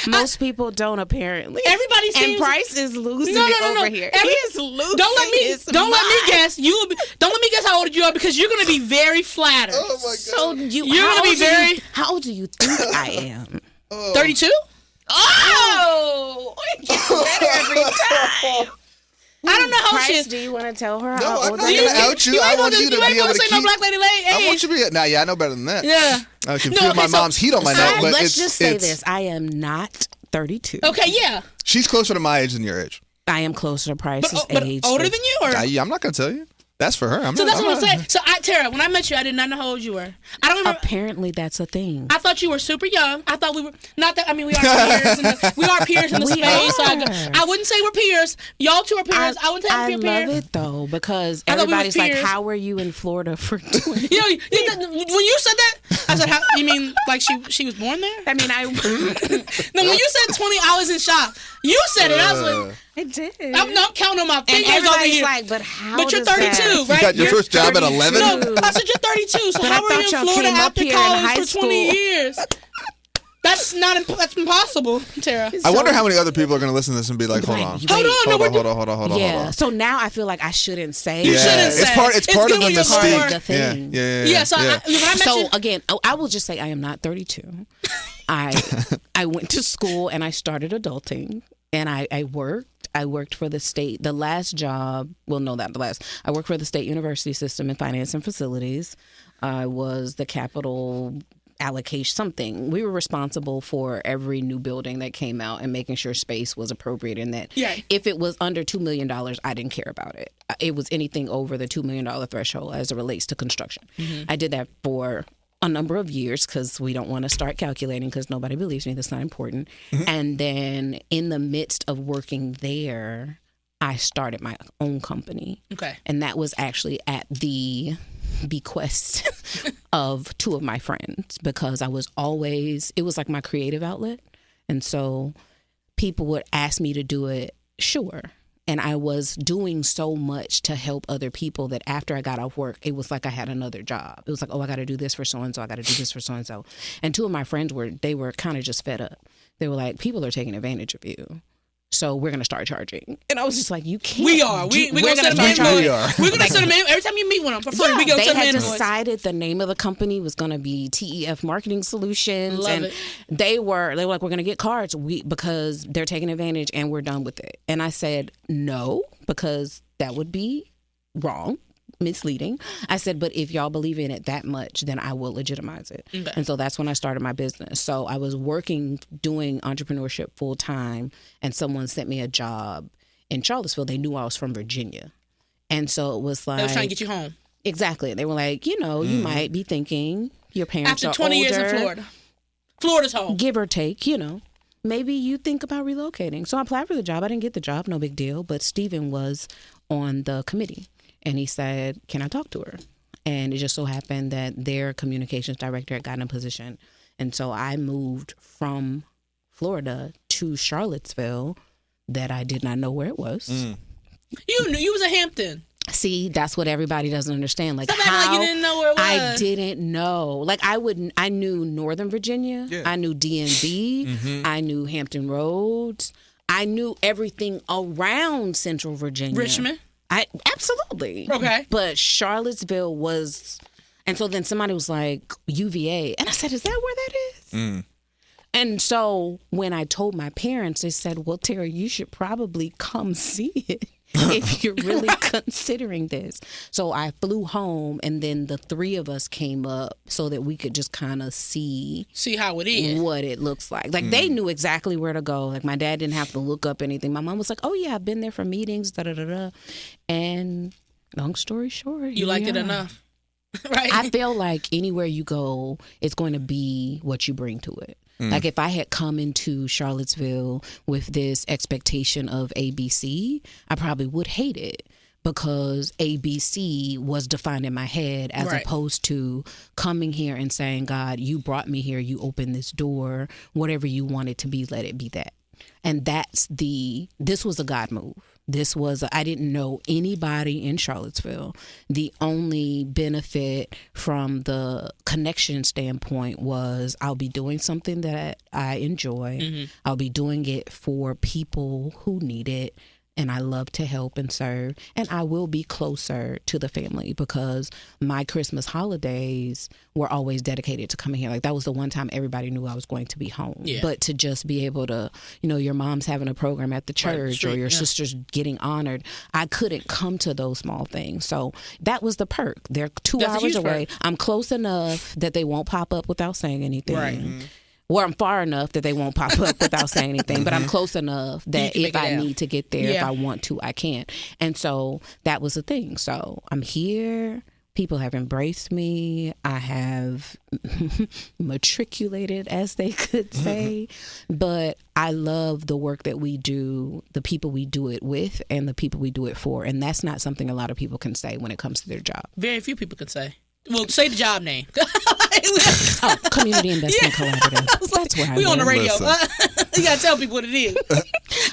Most people don't, apparently. Everybody seems. And Price is losing it over here. He is losing. Don't let me guess. Don't let me guess how old you are because you're going to be very flattered. Oh my God. So you're going to be very. How old do you think I am? 32. Oh, it gets better every time. I don't know how Price, she is. Do you want to tell her? No, I'm not going to out you. I want you to be able to keep. No black lady age. I want you to be. Nah, yeah, I know better than that. Yeah. I can feel my mom's heat on my neck. But let's just say this: I am not 32. Okay, yeah. She's closer to my age than your age. I am closer to Price's age. Older than you, or I'm not going to tell you. That's for her. So that's what I'm saying. So Teira, when I met you, I did not know how old you were. I don't remember. Apparently, that's a thing. I thought you were super young. I thought we were not that. I mean, we are peers. We are peers in the space. So I wouldn't say we're peers. Y'all two are peers. I wouldn't say we're peers. I love it though because everybody's like, "How are you in Florida for 20?" When you said that, I said, "How you mean like she was born there?" I mean, No, when you said 20, I was in shock. You said it. I was like, I did. I'm not counting on my fingers and over here. Like, but how? But you're 32, right? You got your first job at 11? No, I said you're 32. So how are you in Florida after college for 20 years? That's impossible, Teira. I wonder how many other people are going to listen to this and be like, hold on. Hold on. Yeah. So now I feel like I shouldn't say. You shouldn't say. It's part of the mystique. The thing. Yeah. So when I met you, again, I will just say I am not 32. I went to school and I started adulting and I worked. I worked for the state. The last job, I worked for the state university system in finance and facilities. I was the capital allocation, something. We were responsible for every new building that came out and making sure space was appropriate and that if it was under $2 million, I didn't care about it. It was anything over the $2 million threshold as it relates to construction. Mm-hmm. I did that for a number of years because we don't want to start calculating because nobody believes me. That's not important. Mm-hmm. And then in the midst of working there, I started my own company. Okay. And that was actually at the bequest of two of my friends because it was like my creative outlet. And so people would ask me to do it, sure. And I was doing so much to help other people that after I got off work, it was like I had another job. It was like, oh, I got to do this for so-and-so. I got to do this for so-and-so. And two of my friends were kind of just fed up. They were like, people are taking advantage of you. So we're going to start charging. And I was just like, you can't. We are. We're going to send them an invoice. We're going to send them every time you meet with them for free. We're going to send them an invoice. They had decided the name of the company was going to be TEF Marketing Solutions. Love and it. They were like, we're going to get cards because they're taking advantage and we're done with it. And I said, no, because that would be wrong. Misleading. I said, but if y'all believe in it that much, then I will legitimize it. Okay. And so that's when I started my business. So I was doing entrepreneurship full time, and someone sent me a job in Charlottesville. They knew I was from Virginia. And so it was like, they were trying to get you home. Exactly. They were like, you might be thinking your parents after are 20 older, years in Florida. Florida's home. Give or take, maybe you think about relocating. So I applied for the job. I didn't get the job, no big deal. But Stephen was on the committee. And he said, can I talk to her? And it just so happened that their communications director had gotten a position. And so I moved from Florida to Charlottesville that I did not know where it was. Mm. You knew you was in Hampton. See, that's what everybody doesn't understand. Like how you didn't know where it was. I didn't know. Like I knew Northern Virginia. Yeah. I knew DMV. Mm-hmm. I knew Hampton Roads. I knew everything around Central Virginia. Richmond. Absolutely. Okay. But Charlottesville was, and so then somebody was like, UVA. And I said, is that where that is? Mm. And so when I told my parents, they said, well, Teira, you should probably come see it if you're really considering this. So I flew home, and then the three of us came up so that we could just kind of see how it is, what it looks like. Like they knew exactly where to go. Like my dad didn't have to look up anything. My mom was like, oh yeah, I've been there for meetings, And long story short, you liked it enough. Right. I feel like anywhere you go, it's going to be what you bring to it. Like if I had come into Charlottesville with this expectation of ABC, I probably would hate it because ABC was defined in my head as opposed to coming here and saying, God, you brought me here. You opened this door. Whatever you want it to be, let it be that. And this was a God move. I didn't know anybody in Charlottesville. The only benefit from the connection standpoint was I'll be doing something that I enjoy. Mm-hmm. I'll be doing it for people who need it. And I love to help and serve. And I will be closer to the family because my Christmas holidays were always dedicated to coming here. Like that was the one time everybody knew I was going to be home. Yeah. But to just be able to, your mom's having a program at the church or your sister's getting honored, I couldn't come to those small things. So that was the perk. They're 2 hours away. Perk. I'm close enough that they won't pop up without saying anything. Right. Mm-hmm. Or I'm far enough that they won't pop up without saying anything, but I'm close enough that if I need to get there, if I want to, I can. And so that was the thing. So I'm here. People have embraced me. I have matriculated, as they could say. But I love the work that we do, the people we do it with, and the people we do it for. And that's not something a lot of people can say when it comes to their job. Very few people can say. Well, say the job name. Community Investment Collaborative. That's where I We on the radio. Listen. You got to tell people what it is.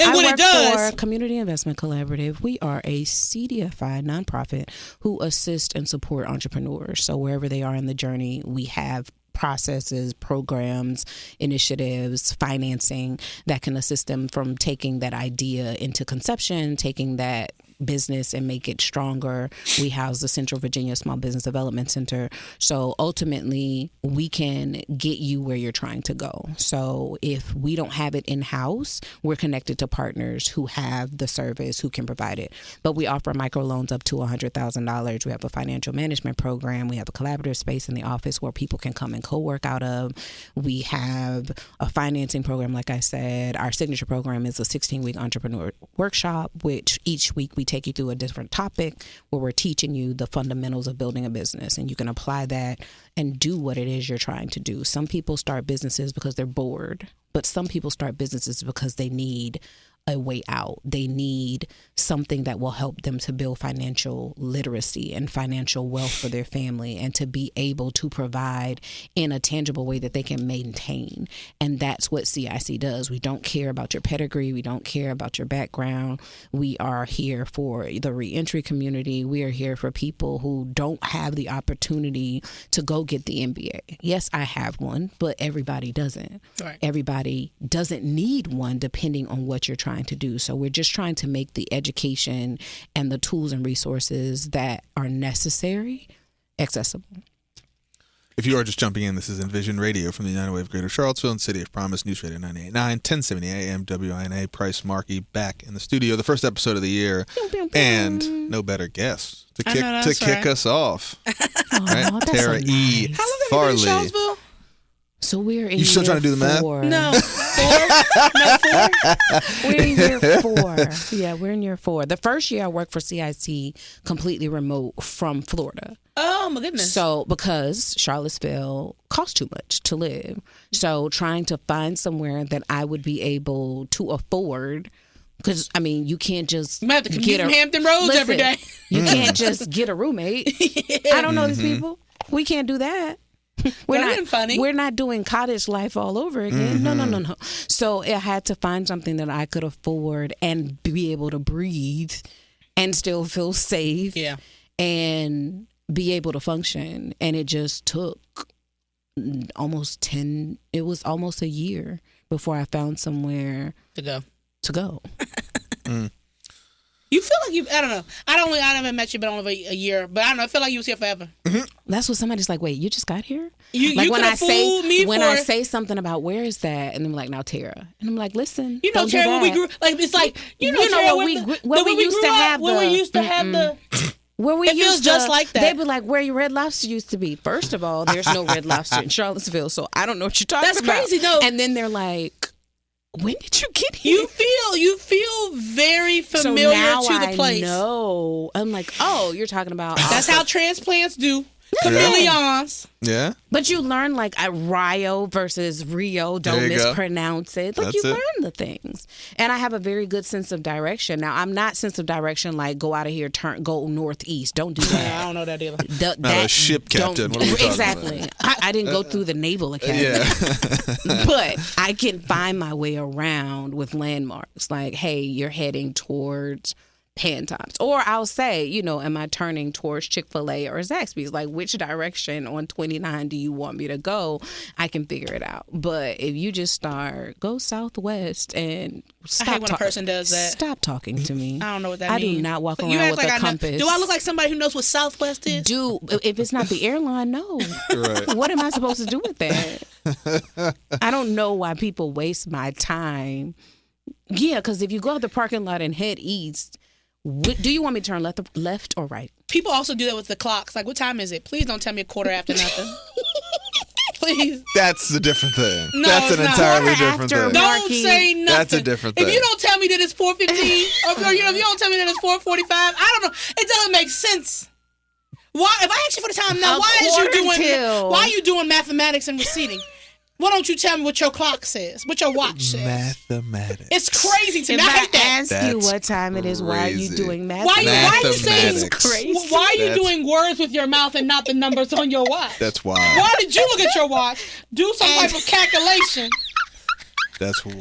And I what work it does. for Community Investment Collaborative. We are a CDFI nonprofit who assist and support entrepreneurs. So wherever they are in the journey, we have processes, programs, initiatives, financing that can assist them from taking that idea into conception, taking that business and make it stronger. We house the Central Virginia Small Business Development Center. So ultimately, we can get you where you're trying to go. So if we don't have it in-house, we're connected to partners who have the service, who can provide it. But we offer microloans up to $100,000. We have a financial management program. We have a collaborative space in the office where people can come and co-work out of. We have a financing program, like I said. Our signature program is a 16-week entrepreneur workshop, which each week we take you through a different topic where we're teaching you the fundamentals of building a business, and you can apply that and do what it is you're trying to do. Some people start businesses because they're bored, but some people start businesses because they need a way out. They need something that will help them to build financial literacy and financial wealth for their family, and to be able to provide in a tangible way that they can maintain. And that's what CIC does. We don't care about your pedigree. We don't care about your background. We are here for the reentry community. We are here for people who don't have the opportunity to go get the MBA. Yes, I have one, but everybody doesn't. Right. Everybody doesn't need one, depending on what you're trying to do. So we're just trying to make the education and the tools and resources that are necessary accessible. If you are just jumping in, this is Envision Radio from the United Way of Greater Charlottesville and City of Promise, News Radio 98.9, 1070 AM, WINA, Price, Markey, back in the studio. The first episode of the year, and no better guest to kick us off. Right? Teira Nice. How long have Farley. you been in Charlottesville? So we're in You still year trying to do the math? 4. No. 4? We're in year 4. Yeah, we're in year 4. The first year I worked for CIC completely remote from Florida. Oh, my goodness. So because Charlottesville costs too much to live. So trying to find somewhere that I would be able to afford, because, I mean, you can't just You might have to commute from Hampton Roads every day. You can't just get a roommate. I don't know these people. We can't do that. We're not doing cottage life all over again. No. So I had to find something that I could afford and be able to breathe and still feel safe. Yeah. And be able to function. And it just took almost a year before I found somewhere to go. You feel like I don't know. I haven't met you, but only a year. But I don't know. I feel like you was here forever. That's what somebody's like. Wait, you just got here? You when I say something about where is that, and they're like, now Teira, and I'm like, listen, you know, Teira, when we grew, like it's like you know Teira, when we used to have Where we it used feels just like that. They'd be like, where your Red Lobster used to be. First of all, there's no Red Lobster in Charlottesville, so I don't know what you're talking about. That's crazy, though. And then they're like, when did you get here? You feel very familiar to the place. No, I'm like, oh, you're talking about. That's how transplants do. Chameleons. Yeah. But you learn like Rio versus Rio. Don't mispronounce it. Like you learn the things. And I have a very good sense of direction. Now I'm not sense of direction like go out of here, go northeast. Don't do that. I don't know that either. Not a ship captain. What are we talking exactly. I didn't go through the Naval Academy. Yeah. But I can find my way around with landmarks. Like, hey, you're heading towards Pan Times. Or I'll say, you know, am I turning towards Chick-fil-A or Zaxby's? Like, which direction on 29 do you want me to go? I can figure it out. But if you just go southwest and stop. I hate when a person does that. Stop talking to me. I don't know what that means. means. I do not walk around with a compass. Do I look like somebody who knows what Southwest is? If it's not the airline, no. Right. What am I supposed to do with that? I don't know why people waste my time. Yeah, because if you go to the parking lot and head east, do you want me to turn left or right? People also do that with the clocks. Like, what time is it? Please don't tell me 1/4 after nothing. please. That's a different thing. No, that's an it's not. entirely Or different after thing. Don't say nothing. That's a different thing. If you don't tell me that it's 4:15, or if you don't tell me that it's 4:45, I don't know. It doesn't make sense. Why? If I ask you for the time now, why are you doing mathematics and receipting? Why don't you tell me what your clock says? What your watch says? Mathematics. It's crazy to me. If I hate that. ask you what time it is, why are you crazy. doing Why mathematics? are you saying Mathematics. Crazy. Why are you That's- doing words with your mouth and not the numbers on your watch? That's wild. Why did you look at your watch? Do some type of calculation. That's And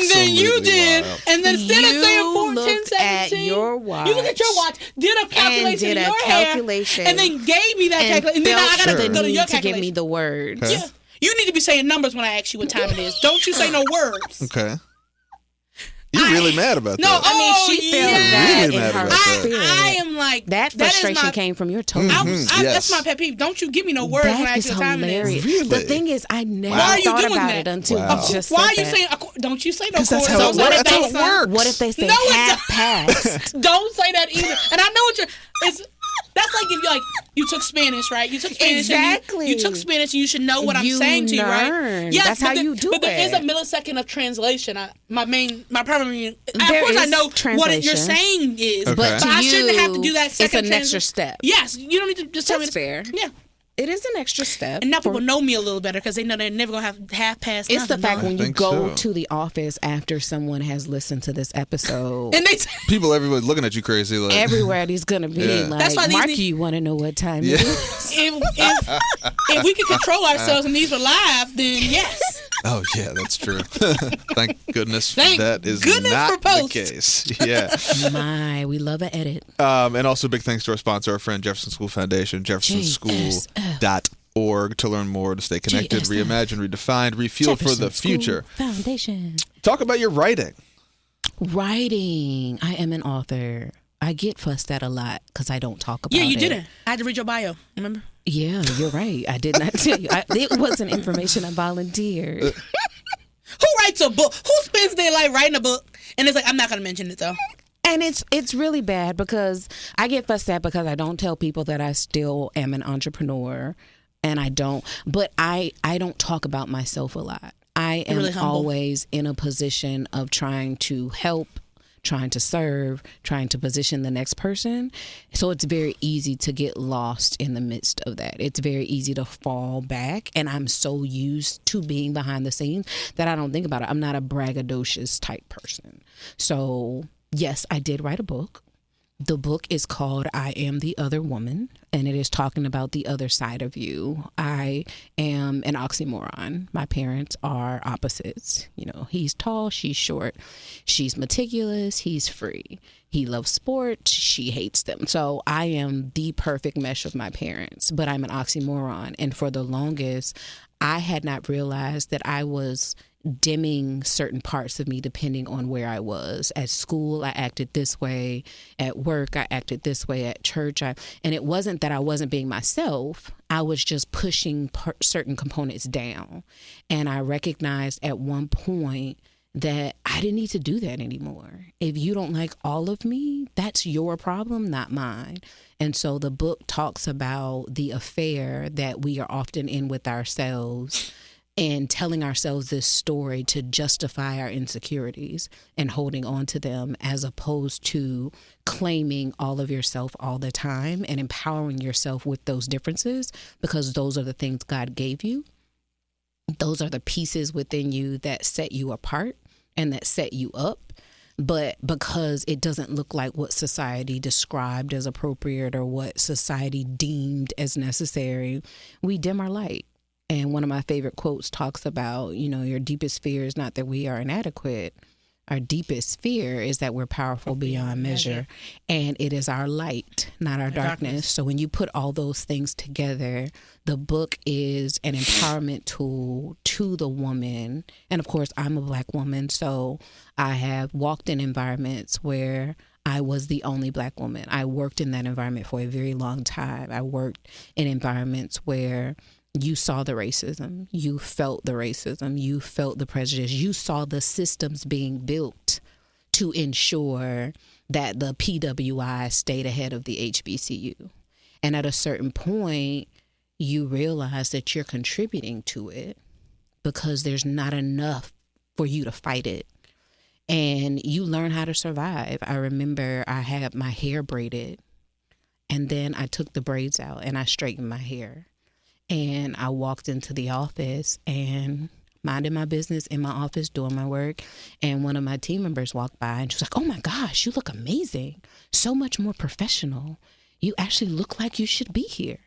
then you absolutely did, wild. and then instead of saying You 4, 10, looked at 17, your watch. you look at your watch, did a calculation did in a your calculation. hair, and then gave me that And calculation. And then I felt gotta the go to need your to give calculation. me the words. Okay. Yeah. You need to be saying numbers when I ask you what time it is. Don't you say no words. Okay. You're really mad about No, that. I mean, she felt yeah. that Really in mad her about that. spirit. I am like That that is frustration my- came from your toes. Yes. That's my pet peeve. Don't you give me no words when I That ask is you what time hilarious. it is. Really? The thing is, I never Why are you thought doing about that? it until Wow. you just Why are said you that. saying? Don't you say no 'Cause that's chords. how Don't it say works. that That's how it bass line. works. What if they say No, it half past? Don't say that either. And I know what you're. That's like if you took Spanish, right? You took Spanish. Exactly. And you took Spanish. And you should know what I'm You saying to you, right? learn. Yes, That's how but you do But there is a it. millisecond of translation. My primary. Of There course, I is know what translation. you're saying is, Okay. but to I you, shouldn't have to do that it's second. an extra step. Yes, you don't need to just tell me. That's fair. Yeah, It is an extra step. and now for- people know me a little better because they know they're never gonna have half past. It's the nothing, fact no. when you think go so. to the office after someone has listened to this episode. And they. People everywhere looking at you crazy. Like, Everybody's gonna be Yeah. like, That's why these Mark, need- you want to know what time Yeah. it is? If we could control ourselves and these were live, then yes. Oh, yeah, that's true. Thank goodness Thank that is goodness not for the post. case. Yeah. My, we love an edit. And also big thanks to our sponsor, our friend Jefferson School Foundation, jeffersonschool.org to learn more, to stay connected, JSF. reimagine, redefined, refuel for the Jefferson School future. Foundation. Talk about your writing. Writing. I am an author. I get fussed at a lot because I don't talk about it. Yeah, you didn't. I had to read your bio. Remember? Yeah, you're right. I did not tell you. It wasn't information I volunteered. Who writes a book? Who spends their life writing a book? And it's like, I'm not going to mention it though. And it's really bad because I get fussed at because I don't tell people that I still am an entrepreneur, and I don't talk about myself a lot. I am really humble. always in a position of trying to help, trying to serve, trying to position the next person. So it's very easy to get lost in the midst of that. It's very easy to fall back. And I'm so used to being behind the scenes that I don't think about it. I'm not a braggadocious type person. So yes, I did write a book. The book is called I Am the Other Woman, and it is talking about the other side of you. I am an oxymoron. My parents are opposites. You know, he's tall, she's short. She's meticulous, he's free. He loves sports, she hates them. So I am the perfect mesh of my parents, but I'm an oxymoron. And for the longest, I had not realized that I was dimming certain parts of me depending on where I was. At school, I acted this way. At work, I acted this way. At church, and it wasn't that I wasn't being myself. I was just pushing certain components down. And I recognized at one point that I didn't need to do that anymore. If you don't like all of me, that's your problem, not mine. And so the book talks about the affair that we are often in with ourselves, and telling ourselves this story to justify our insecurities and holding on to them, as opposed to claiming all of yourself all the time and empowering yourself with those differences, because those are the things God gave you. Those are the pieces within you that set you apart and that set you up. But because it doesn't look like what society described as appropriate or what society deemed as necessary, we dim our light. And one of my favorite quotes talks about, you know, your deepest fear is not that we are inadequate. Our deepest fear is that we're powerful beyond measure. And it is our light, not our darkness. So when you put all those things together, the book is an empowerment tool to the woman. And of course, I'm a Black woman, so I have walked in environments where I was the only Black woman. I worked in that environment for a very long time. I worked in environments where you saw the racism, you felt the racism, you felt the prejudice, you saw the systems being built to ensure that the PWI stayed ahead of the HBCU. And at a certain point, you realize that you're contributing to it because there's not enough for you to fight it. And you learn how to survive. I remember I had my hair braided, and then I took the braids out and I straightened my hair. And I walked into the office and minding my business in my office, doing my work. And one of my team members walked by and she was like, "Oh my gosh, you look amazing. So much more professional. You actually look like you should be here."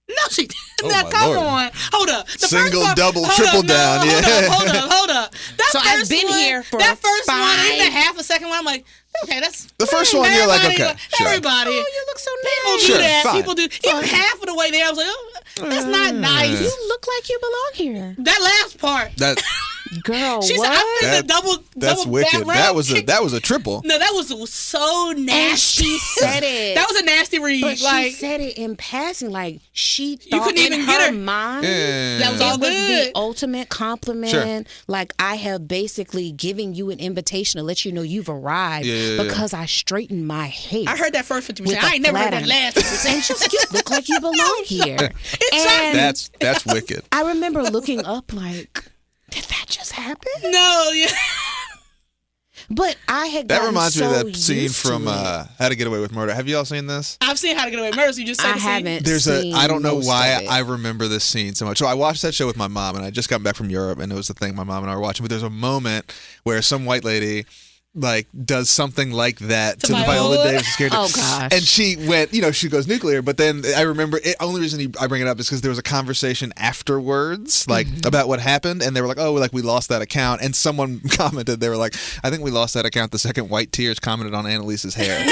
No, she didn't. Oh, Now, my come Lord. on. Hold up. The Single, first part, double, hold triple up, no, down. Yeah. Hold up. That So I've first been one, here for that first one, 5. even half a second one, I'm like, okay, that's The first one, you're like, okay, sure. Everybody. Oh, you look so People nice. do Sure, that. fine. People do. Even half of the way there, I was like, oh, that's not nice. You look like you belong here. That last part. That Girl, She what? said, I think the that's double wicked. background That was a triple. No, that was so nasty. And she said it. That was a nasty read. But like, she said it in passing, like she You thought couldn't in even get her her. mind Yeah. That was all it was good. the ultimate compliment. Sure. Like I have basically given you an invitation to let you know you've arrived Yeah. because I straightened my hair. I heard that first 50%. with I a ain't never heard flat that iron. last 50%. And she was, "You look like you belong here." It's And That's wicked. I remember looking up like, did that just happen? No, yeah. But I had That gotten reminds me so of that scene used to from it. How to Get Away with Murder. Have you all seen this? I've seen How to Get Away with Murder. So you just said I the scene. haven't There's a seen I don't know most why of it. I remember this scene so much. So I watched that show with my mom, and I just got back from Europe, and it was the thing my mom and I were watching. But there's a moment where some white lady like does something like that to the Viola? Viola Davis character. Oh, gosh. And she went, she goes nuclear. But then I remember it. Only reason I bring it up is because there was a conversation afterwards, like about what happened, and they were like, "Oh, like we lost that account." And someone commented, they were like, "I think we lost that account the second White Tears commented on Annalise's hair," and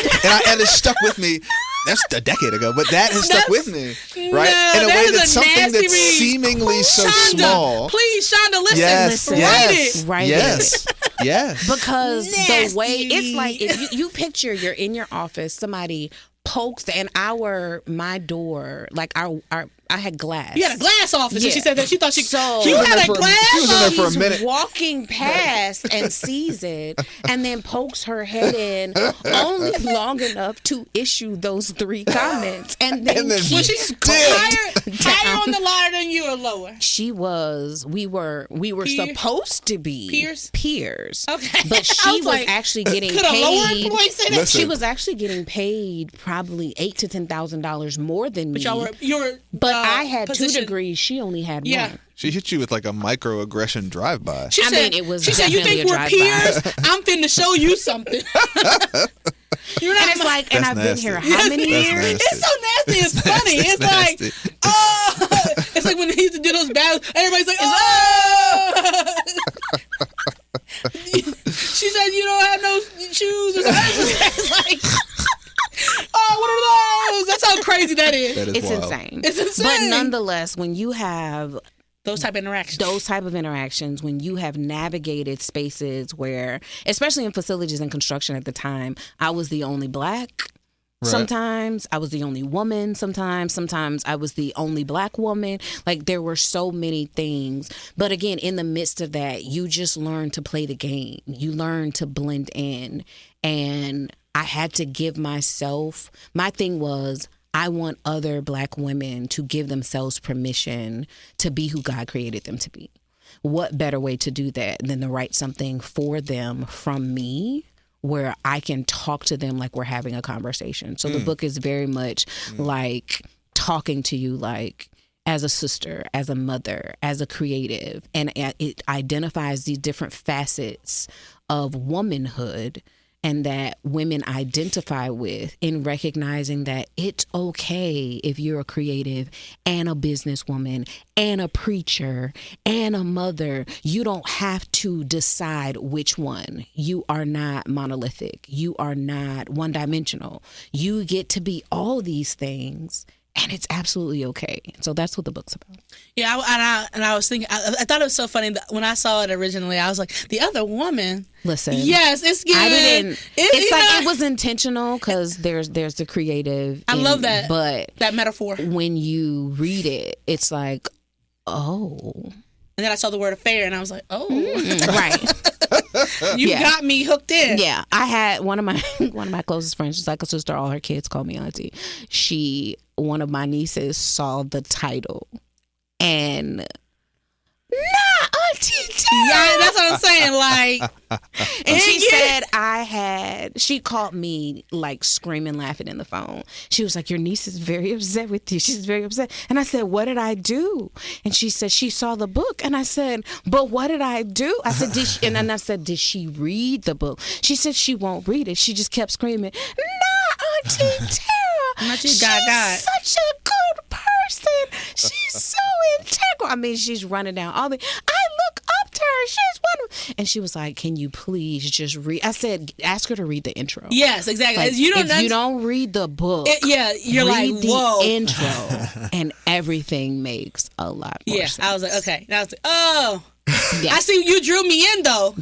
it stuck with me. That's a decade ago, but that has stuck with me, right? No, In a that way is that's a something nasty that's read. seemingly so Shonda, small. please, Shonda, listen. Yes, Write yes, it. Write yes, yes. Because Nasty. the way it's like, if you picture you're in your office, somebody pokes and my door, like I had glass. You had a glass office, and Yeah. she said that she thought So- you had a She was glass in there for a office. minute. Walking past and sees it, and then pokes her head in only long enough to issue those 3 comments, and then then Was keeps she going higher on down. the ladder than you or lower? She was. We were Peer- supposed to be Peers? Okay. but I she was was like, actually getting Could a lower paid. employee say that? Listen. She was actually getting paid probably $8,000 to $10,000 more than me. But you were But I had position- 2 degrees. She only had Yeah. 1. She hit you with like a microaggression drive-by. She I said, mean, it was she said, "You think definitely we're a drive-by." peers? I'm finna show you something." You're not And it's like, and That's I've been here nasty. how many That's years? nasty. It's so nasty. It's funny. That's It's like, nasty. oh, it's like when they used to do those battles. Everybody's like, oh. She said, "You don't have no shoes." Or something. It's like, oh, what are those? That's how crazy that is. That is It's wild. insane. It's insane. But nonetheless, when you have Those type of interactions. those type of interactions, when you have navigated spaces where, especially in facilities and construction at the time, I was the only Black. Right. Sometimes I was the only woman. Sometimes I was the only Black woman. Like there were so many things. But again, in the midst of that, you just learn to play the game. You learn to blend in. And I had to give myself, my thing was, I want other Black women to give themselves permission to be who God created them to be. What better way to do that than to write something for them from me, where I can talk to them like we're having a conversation. So the book is very much like talking to you like as a sister, as a mother, as a creative. And it identifies these different facets of womanhood and that women identify with, in recognizing that it's okay if you're a creative and a businesswoman and a preacher and a mother. You don't have to decide which one. You are not monolithic. You are not one-dimensional. You get to be all these things, and it's absolutely okay. So that's what the book's about. Yeah, I was thinking, I thought it was so funny that when I saw it originally, I was like, the other woman. Listen. Yes, it's good. I didn't. It's you like know, it was intentional because there's the creative. I love that. But that metaphor. And when you read it, it's like, oh, then I saw the word affair, and I was like, oh. right. You got me hooked in. Yeah, I had one of my closest friends. She's like a sister. All her kids call me auntie. One of my nieces saw the title, and Auntie Teira. Yeah, that's what I'm saying. Like, and she said she called me like screaming, laughing in the phone. She was like, your niece is very upset with you. She's very upset. And I said, what did I do? And she said, she saw the book. And I said, but what did I do? I said, and then I said, did she read the book? She said she won't read it. She just kept screaming, Auntie Teira. She's such a good person. She's so integral. I mean, she's running down all the. I look up to her. She's one. And she was like, "Can you please just read?" I said, "Ask her to read the intro." Yes, exactly. Like, if you don't read the book, you're like, whoa. The intro, and everything makes a lot more sense. I was like, okay. And I was like, oh. Yeah. I see you drew me in though.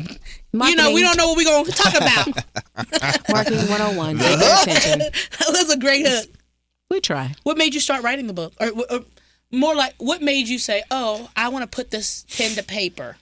Marketing. We don't know what we're going to talk about. Marketing 101. Pay attention. That's a great hook. We try. What made you start writing the book? Or more like, what made you say, oh, I want to put this pen to paper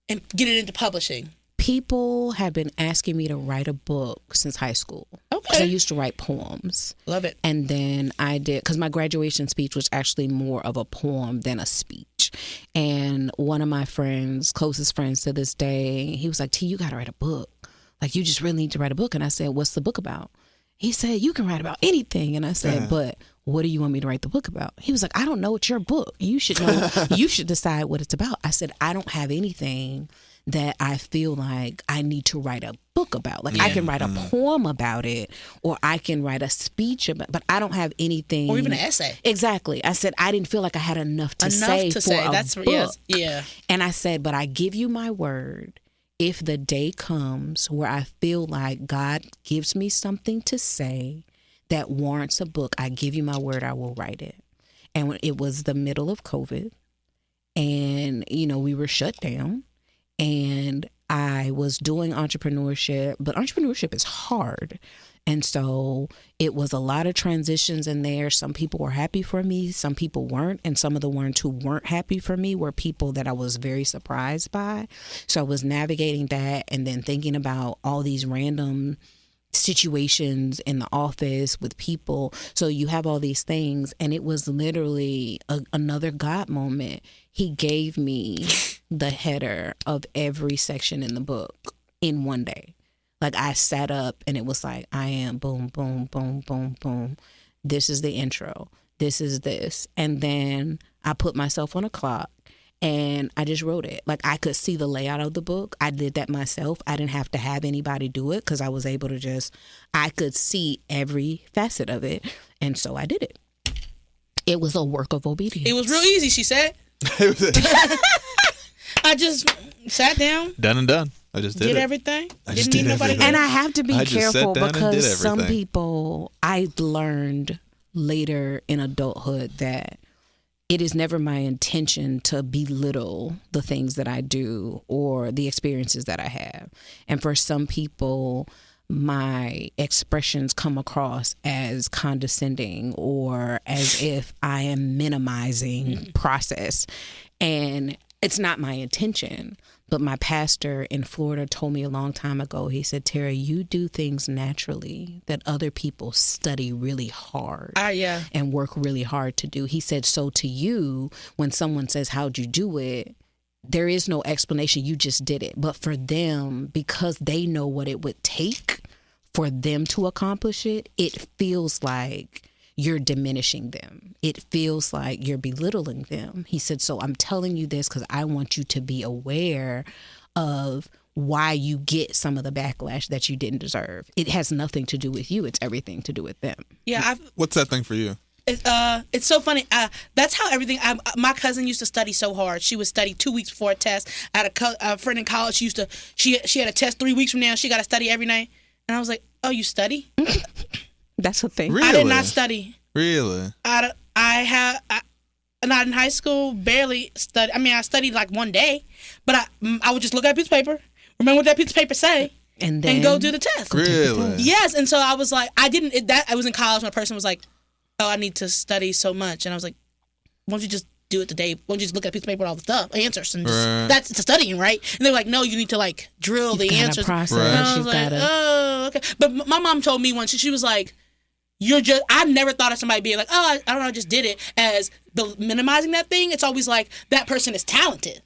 and get it into publishing? People have been asking me to write a book since high school. Okay. Because I used to write poems. Love it. And then I did, because my graduation speech was actually more of a poem than a speech. And one of my friends, closest friends to this day, he was like, T, you got to write a book. Like, you just really need to write a book. And I said, what's the book about? He said, you can write about anything. And I said, but what do you want me to write the book about? He was like, I don't know. It's your book. You should know. You should decide what it's about. I said, I don't have anything that I feel like I need to write a book about. Like, I can write a poem about it, or I can write a speech about, but I don't have anything. Or even an essay. Exactly. I said, I didn't feel like I had enough to say for a book. Yes, yeah. And I said, but I give you my word, if the day comes where I feel like God gives me something to say that warrants a book, I give you my word, I will write it. And when it was the middle of COVID, and, we were shut down, and I was doing entrepreneurship, but entrepreneurship is hard. And so it was a lot of transitions in there. Some people were happy for me, some people weren't. And some of the ones who weren't happy for me were people that I was very surprised by. So I was navigating that and then thinking about all these random situations in the office with people. So you have all these things, and it was literally another God moment. He gave me the header of every section in the book in one day. Like, I sat up and it was like, I am boom, boom, boom, boom, boom. This is the intro. This is this. And then I put myself on a clock and I just wrote it. Like, I could see the layout of the book. I did that myself. I didn't have to have anybody do it because I was able to I could see every facet of it. And so I did it. It was a work of obedience. It was real easy, she said. I just sat down. Done and done. I just did everything. Didn't need nobody. And I have to be careful because some people, I learned later in adulthood that it is never my intention to belittle the things that I do or the experiences that I have. And for some people, my expressions come across as condescending or as if I am minimizing process. And it's not my intention. But my pastor in Florida told me a long time ago, he said, Teira, you do things naturally that other people study really hard and work really hard to do. He said, so to you, when someone says, how'd you do it? There is no explanation. You just did it. But for them, because they know what it would take for them to accomplish it, it feels like you're diminishing them. It feels like you're belittling them. He said, so I'm telling you this because I want you to be aware of why you get some of the backlash that you didn't deserve. It has nothing to do with you. It's everything to do with them. Yeah. What's that thing for you? It's so funny. That's how everything. My cousin used to study so hard. She would study 2 weeks before a test. I had a friend in college. She had a test 3 weeks from now. She got to study every night. And I was like, oh, you study? That's a thing. Really? I did not study. Really? Not in high school. Barely studied. I mean, I studied like one day, but I would just look at a piece of paper, remember what that piece of paper say, and go do the test. Really? Yes. And so I was like, I was in college when a person was like, oh, I need to study so much, and I was like, why don't you just do it today? Why don't you just look at a piece of paper with all the stuff, answers, and just, that's studying, right? And they're like, no, you need to like drill the answers. Process. And I was like, oh, okay. But my mom told me once, she was like, I never thought of somebody being like, oh, I don't know, I just did it, as minimizing that thing. It's always like, that person is talented.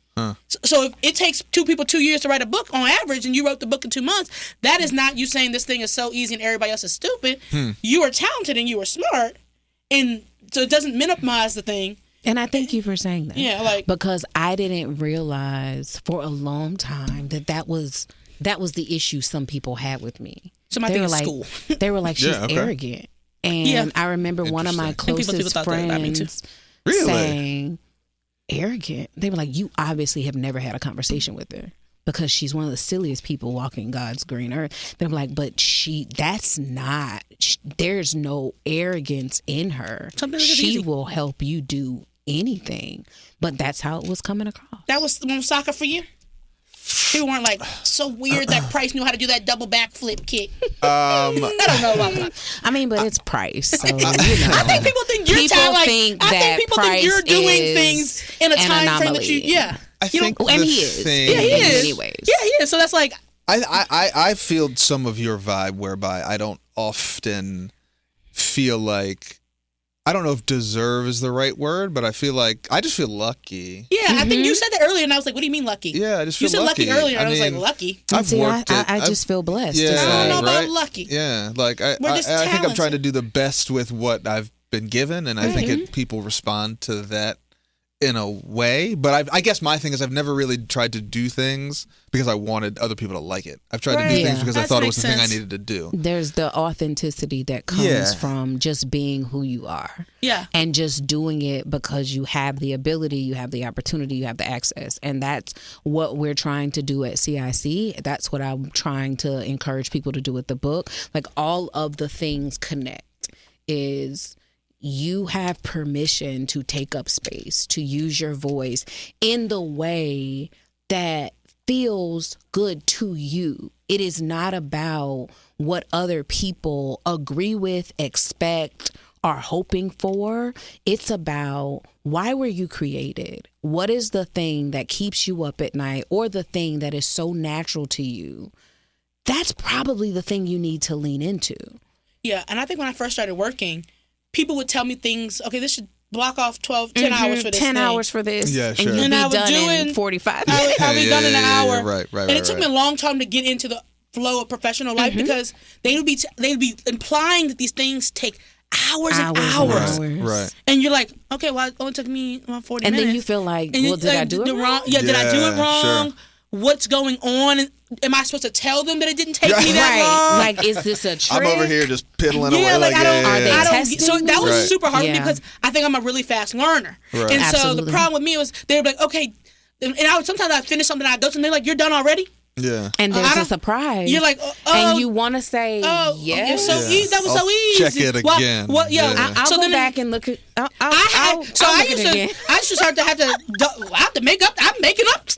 So if it takes 2 people 2 years to write a book on average, and you wrote the book in 2 months, that is not you saying this thing is so easy and everybody else is stupid. You are talented and you are smart, and so it doesn't minimize the thing. And I thank you for saying that. Yeah, like, because I didn't realize for a long time that was the issue some people had with me. So my thing is like, school. They were like, she's arrogant. And I remember one of my closest friends saying, arrogant. They were like, you obviously have never had a conversation with her, because she's one of the silliest people walking God's green earth. They were like, but there's no arrogance in her. She will help you do anything. But that's how it was coming across. That was soccer for you? People weren't like, so weird that Price knew how to do that double backflip kick. I don't know about that. I mean, but it's Price. So, I think people think you're talented. I think people think you're doing things in a time frame that you. Yeah, I think and he is. Yeah, he is. Anyways. Yeah, he is. So that's like. I feel some of your vibe whereby I don't often feel like, I don't know if deserve is the right word, but I just feel lucky. Yeah, I think you said that earlier, and I was like, what do you mean lucky? Yeah, I just feel lucky. You said lucky earlier, and I was like, lucky? I've worked it. I just feel blessed. Yeah, I don't know about right? lucky. Yeah, like I think I'm trying to do the best with what I've been given, and I think people respond to that in a way. But I guess my thing is, I've never really tried to do things because I wanted other people to like it. I've tried to do things because I thought it was the thing I needed to do. There's the authenticity that comes from just being who you are. Yeah. And just doing it because you have the ability, you have the opportunity, you have the access. And that's what we're trying to do at CIC. That's what I'm trying to encourage people to do with the book. Like, all of the things connect. Is you have permission to take up space, to use your voice in the way that feels good to you. It is not about what other people agree with, expect, are hoping for. It's about, why were you created? What is the thing that keeps you up at night, or the thing that is so natural to you? That's probably the thing you need to lean into. Yeah, and I think when I first started working, people would tell me things, okay, this should block off 10 hours for this 10 hours for this. Yeah, sure. And you'll be done in 45 minutes. I'll be done in an hour. Right. And it took me a long time to get into the flow of professional life, because they would be implying that these things take hours and hours. Right. And you're like, okay, well, it only took me 40 minutes. And then you feel like, well, did I do it wrong? Yeah, did I do it wrong? Sure. What's going on? Am I supposed to tell them that it didn't take me that long? Like, is this a trick? I'm over here just piddling away. Are they testing? So that was super hard for me, because I think I'm a really fast learner. Right. And so the problem with me was, they were like, okay, and sometimes I finish something, I go to them, they're like, you're done already? Yeah. And there's a surprise. You're like, and you want to say, yes. That was so easy. Check it again. Well, I'll go back and look at. I used to start to have to make up. I'm making up.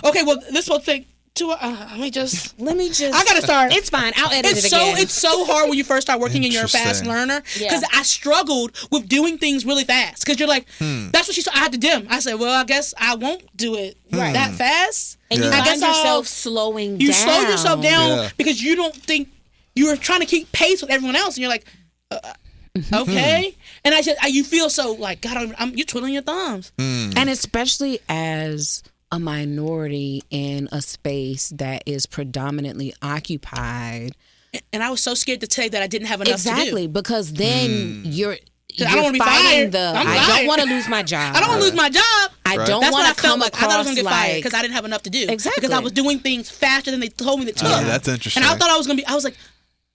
Okay, well, this whole thing. Let me just. I gotta start. It's fine. I'll edit it again. It's so hard when you first start working and you're a fast learner, because I struggled with doing things really fast. Because you're like, that's what I had to dim. I said, well, I guess I won't do it that fast. And you find yourself slowing down. You slow yourself down because you don't think you're trying to keep pace with everyone else, and you're like, okay. And you feel so like, God, you're twiddling your thumbs. And especially as a minority in a space that is predominantly occupied. And I was so scared to say that I didn't have enough to do. Exactly, because then you're I don't want to be fired. I don't want to lose my job. I don't want to lose my job. I don't want to come across I thought I was going to get fired because I didn't have enough to do. Exactly. Because I was doing things faster than they told me to do. That's interesting. And I thought I was going to be, I was like,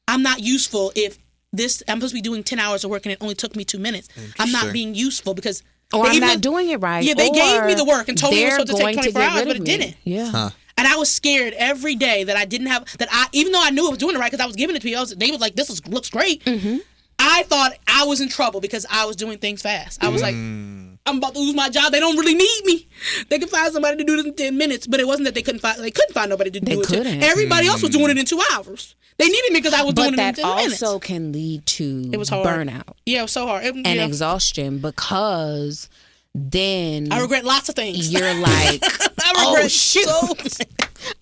I'm not useful if I'm supposed to be doing 10 hours of work and it only took me 2 minutes. I'm not being useful because... Or I'm not doing it right. Yeah, they gave me the work and told me it was supposed to take 24 hours, but it didn't. Yeah. Huh. And I was scared every day that I didn't have, even though I knew I was doing it right because I was giving it to you, they was like, this looks great. Mm-hmm. I thought I was in trouble because I was doing things fast. I was like, I'm about to lose my job. They don't really need me. They can find somebody to do this in 10 minutes. But it wasn't that they couldn't find nobody to do it. Everybody else was doing it in 2 hours. They needed me because I was doing it in 10 minutes. But that also can lead to burnout. Yeah, it was so hard. And exhaustion, because then I regret lots of things. You're like, I regret shoot.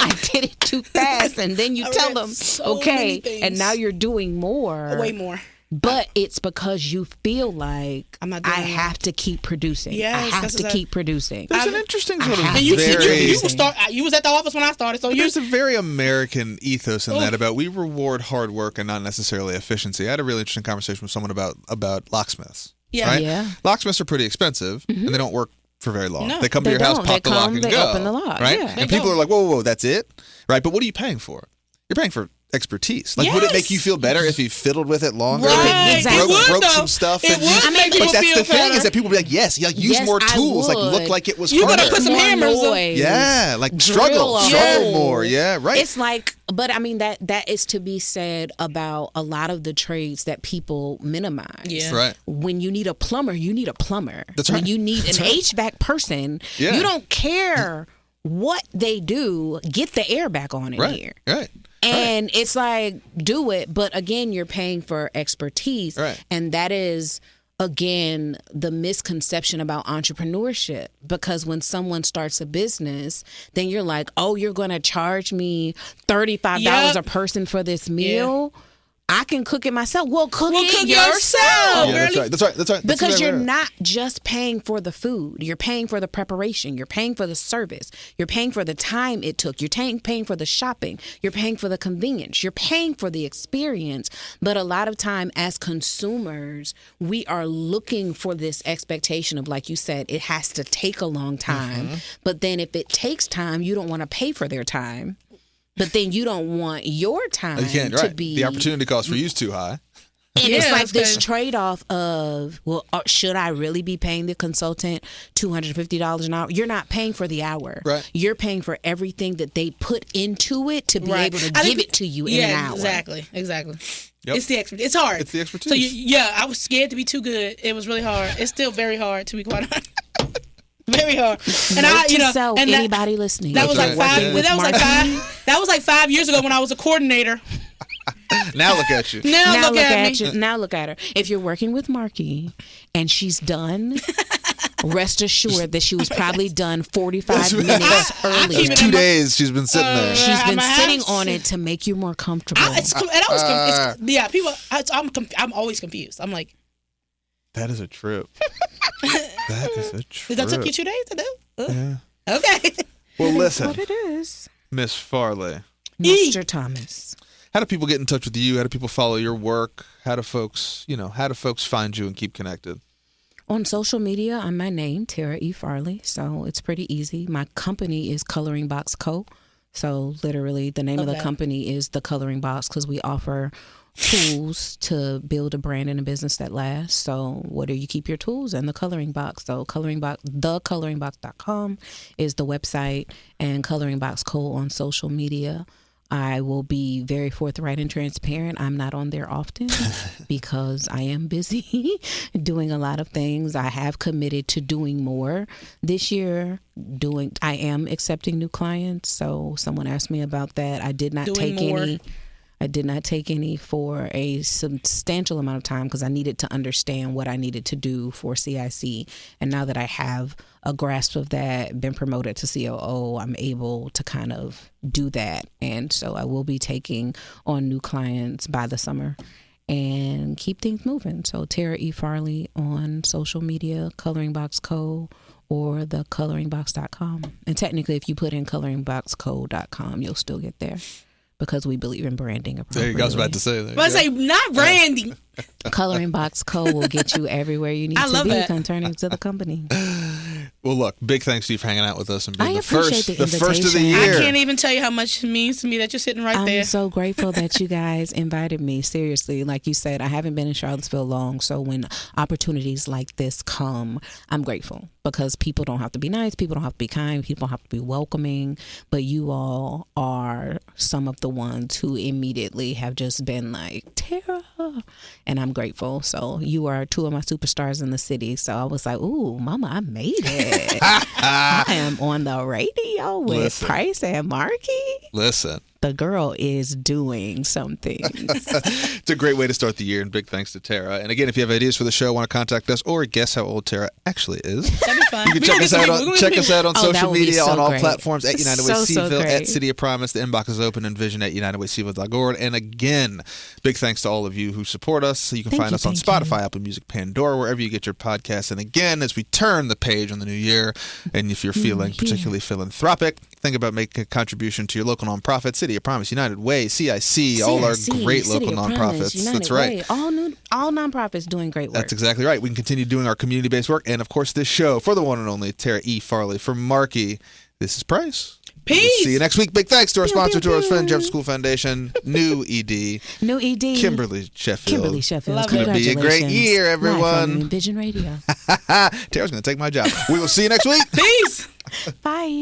I did it too fast. And then you tell them, okay, and now you're doing more. Way more. But it's because you feel like I have to keep producing. Yes, I have to keep producing. There's an interesting sort of and you was at the office when I started, so there's a very American ethos in that about we reward hard work and not necessarily efficiency. I had a really interesting conversation with someone about locksmiths. Yeah. Right? Yeah. Locksmiths are pretty expensive and they don't work for very long. No, they come to your house, pop the lock, and they go. open the lock. Right? Yeah. And people are like, whoa, that's it? Right? But what are you paying for? You're paying for expertise. Like, would it make you feel better if you fiddled with it longer? Right. Exactly. Broke some stuff. It would make people but that's feel the thing better. is that people be like, yes, use more tools. Like, look like it was You harder. gotta put some hammers on. Yeah, like struggle more. Yeah, right. It's like, but I mean that is to be said about a lot of the trades that people minimize. Yeah. Right. When you need a plumber, you need a plumber. That's right. When you need an HVAC person, you don't care what they do. Get the air back on in here. Right. And it's like, do it. But again, you're paying for expertise. Right. And that is, again, the misconception about entrepreneurship. Because when someone starts a business, then you're like, oh, you're going to charge me $35 a person for this meal? Yeah. I can cook it myself. Well, cook it yourself. Yeah, that's right. Because you're not just paying for the food. You're paying for the preparation. You're paying for the service. You're paying for the time it took. You're paying for the shopping. You're paying for the convenience. You're paying for the experience. But a lot of time as consumers, we are looking for this expectation of, like you said, it has to take a long time. But then if it takes time, you don't want to pay for their time. But then you don't want your time to be... The opportunity cost for you is too high. And it's like this trade-off of, well, should I really be paying the consultant $250 an hour? You're not paying for the hour. Right. You're paying for everything that they put into it to be able to give it to you in an hour. Exactly. Yep. It's the expertise. It's hard. It's the expertise. So I was scared to be too good. It was really hard. It's still very hard, to be quite honest. Very hard. And and anybody listening. That was like That was like 5 years ago when I was a coordinator. Now look at you. Now look at me. Now look at her. If you're working with Marky and she's done, rest assured that she was probably done 45 minutes early. 2 days she's been sitting there. She's been sitting on it to make you more comfortable. I'm always confused. I'm like, that is a trip. That is a trip. Did that took you 2 days to do? Yeah. Okay. Well, listen. What it is. Miss Farley. Mr. Thomas. How do people get in touch with you? How do people follow your work? How do folks find you and keep connected? On social media, I'm my name, Teira E. Farley. So it's pretty easy. My company is Coloring Box Co. So literally the name of the company is The Coloring Box because we offer tools to build a brand and a business that lasts. So where do you keep your tools? In the Coloring Box. So thecoloringbox.com is the website, and Coloring Box Co. on social media. I will be very forthright and transparent. I'm not on there often because I am busy doing a lot of things. I have committed to doing more this year. I am accepting new clients. So someone asked me about that. I did not take any for a substantial amount of time because I needed to understand what I needed to do for CIC. And now that I have a grasp of that, been promoted to COO, I'm able to kind of do that. And so I will be taking on new clients by the summer and keep things moving. So Teira E. Farley on social media, Coloring Box Co. or thecoloringbox.com. And technically, if you put in coloringboxco.com, you'll still get there. Because we believe in branding appropriately. There you go. I was about to say that. But I say not branding. Coloring Box Co. will get you everywhere you need to be concerning to the company. Well, look, big thanks to you for hanging out with us and being I the first appreciate the first of the invitation. year. I can't even tell you how much it means to me that you're sitting right there. I'm so grateful that you guys invited me. Seriously, like you said, I haven't been in Charlottesville long, so when opportunities like this come, I'm grateful because people don't have to be nice, people don't have to be kind, people don't have to be welcoming, but you all are some of the ones who immediately have just been like, Teira, and I'm grateful. So you are two of my superstars in the city. So I was like, ooh, mama, I made it. I am on the radio with Price and Marky. Listen, the girl is doing something. It's a great way to start the year, and big thanks to Teira. And again, if you have ideas for the show, want to contact us, or guess how old Teira actually is, That'd be fun. you can check us out on Oh, that social would be media, so on all great. platforms, at United Way So Seaville, at great. City of Promise. The inbox is open, and vision at unitedwayseville.org. And again, big thanks to all of you who support us. You can find us on Spotify, Apple Music, Pandora, wherever you get your podcasts. And again, as we turn the page on the new year, and if you're feeling particularly philanthropic, think about making a contribution to your local nonprofit, City of Promise, United Way, CIC, all our great City local of Promise, nonprofits. United That's right. Way, all nonprofits doing great work. That's exactly right. We can continue doing our community-based work. And, of course, this show for the one and only Teira E. Farley. For Marky, this is Price. Peace. We'll see you next week. Big thanks to our sponsor, to our friend, Jeff School Foundation, new ED, Kimberly Sheffield. Love It's going to be a great year, everyone. Live from Vision Radio. Tara's going to take my job. We will see you next week. Peace. Bye.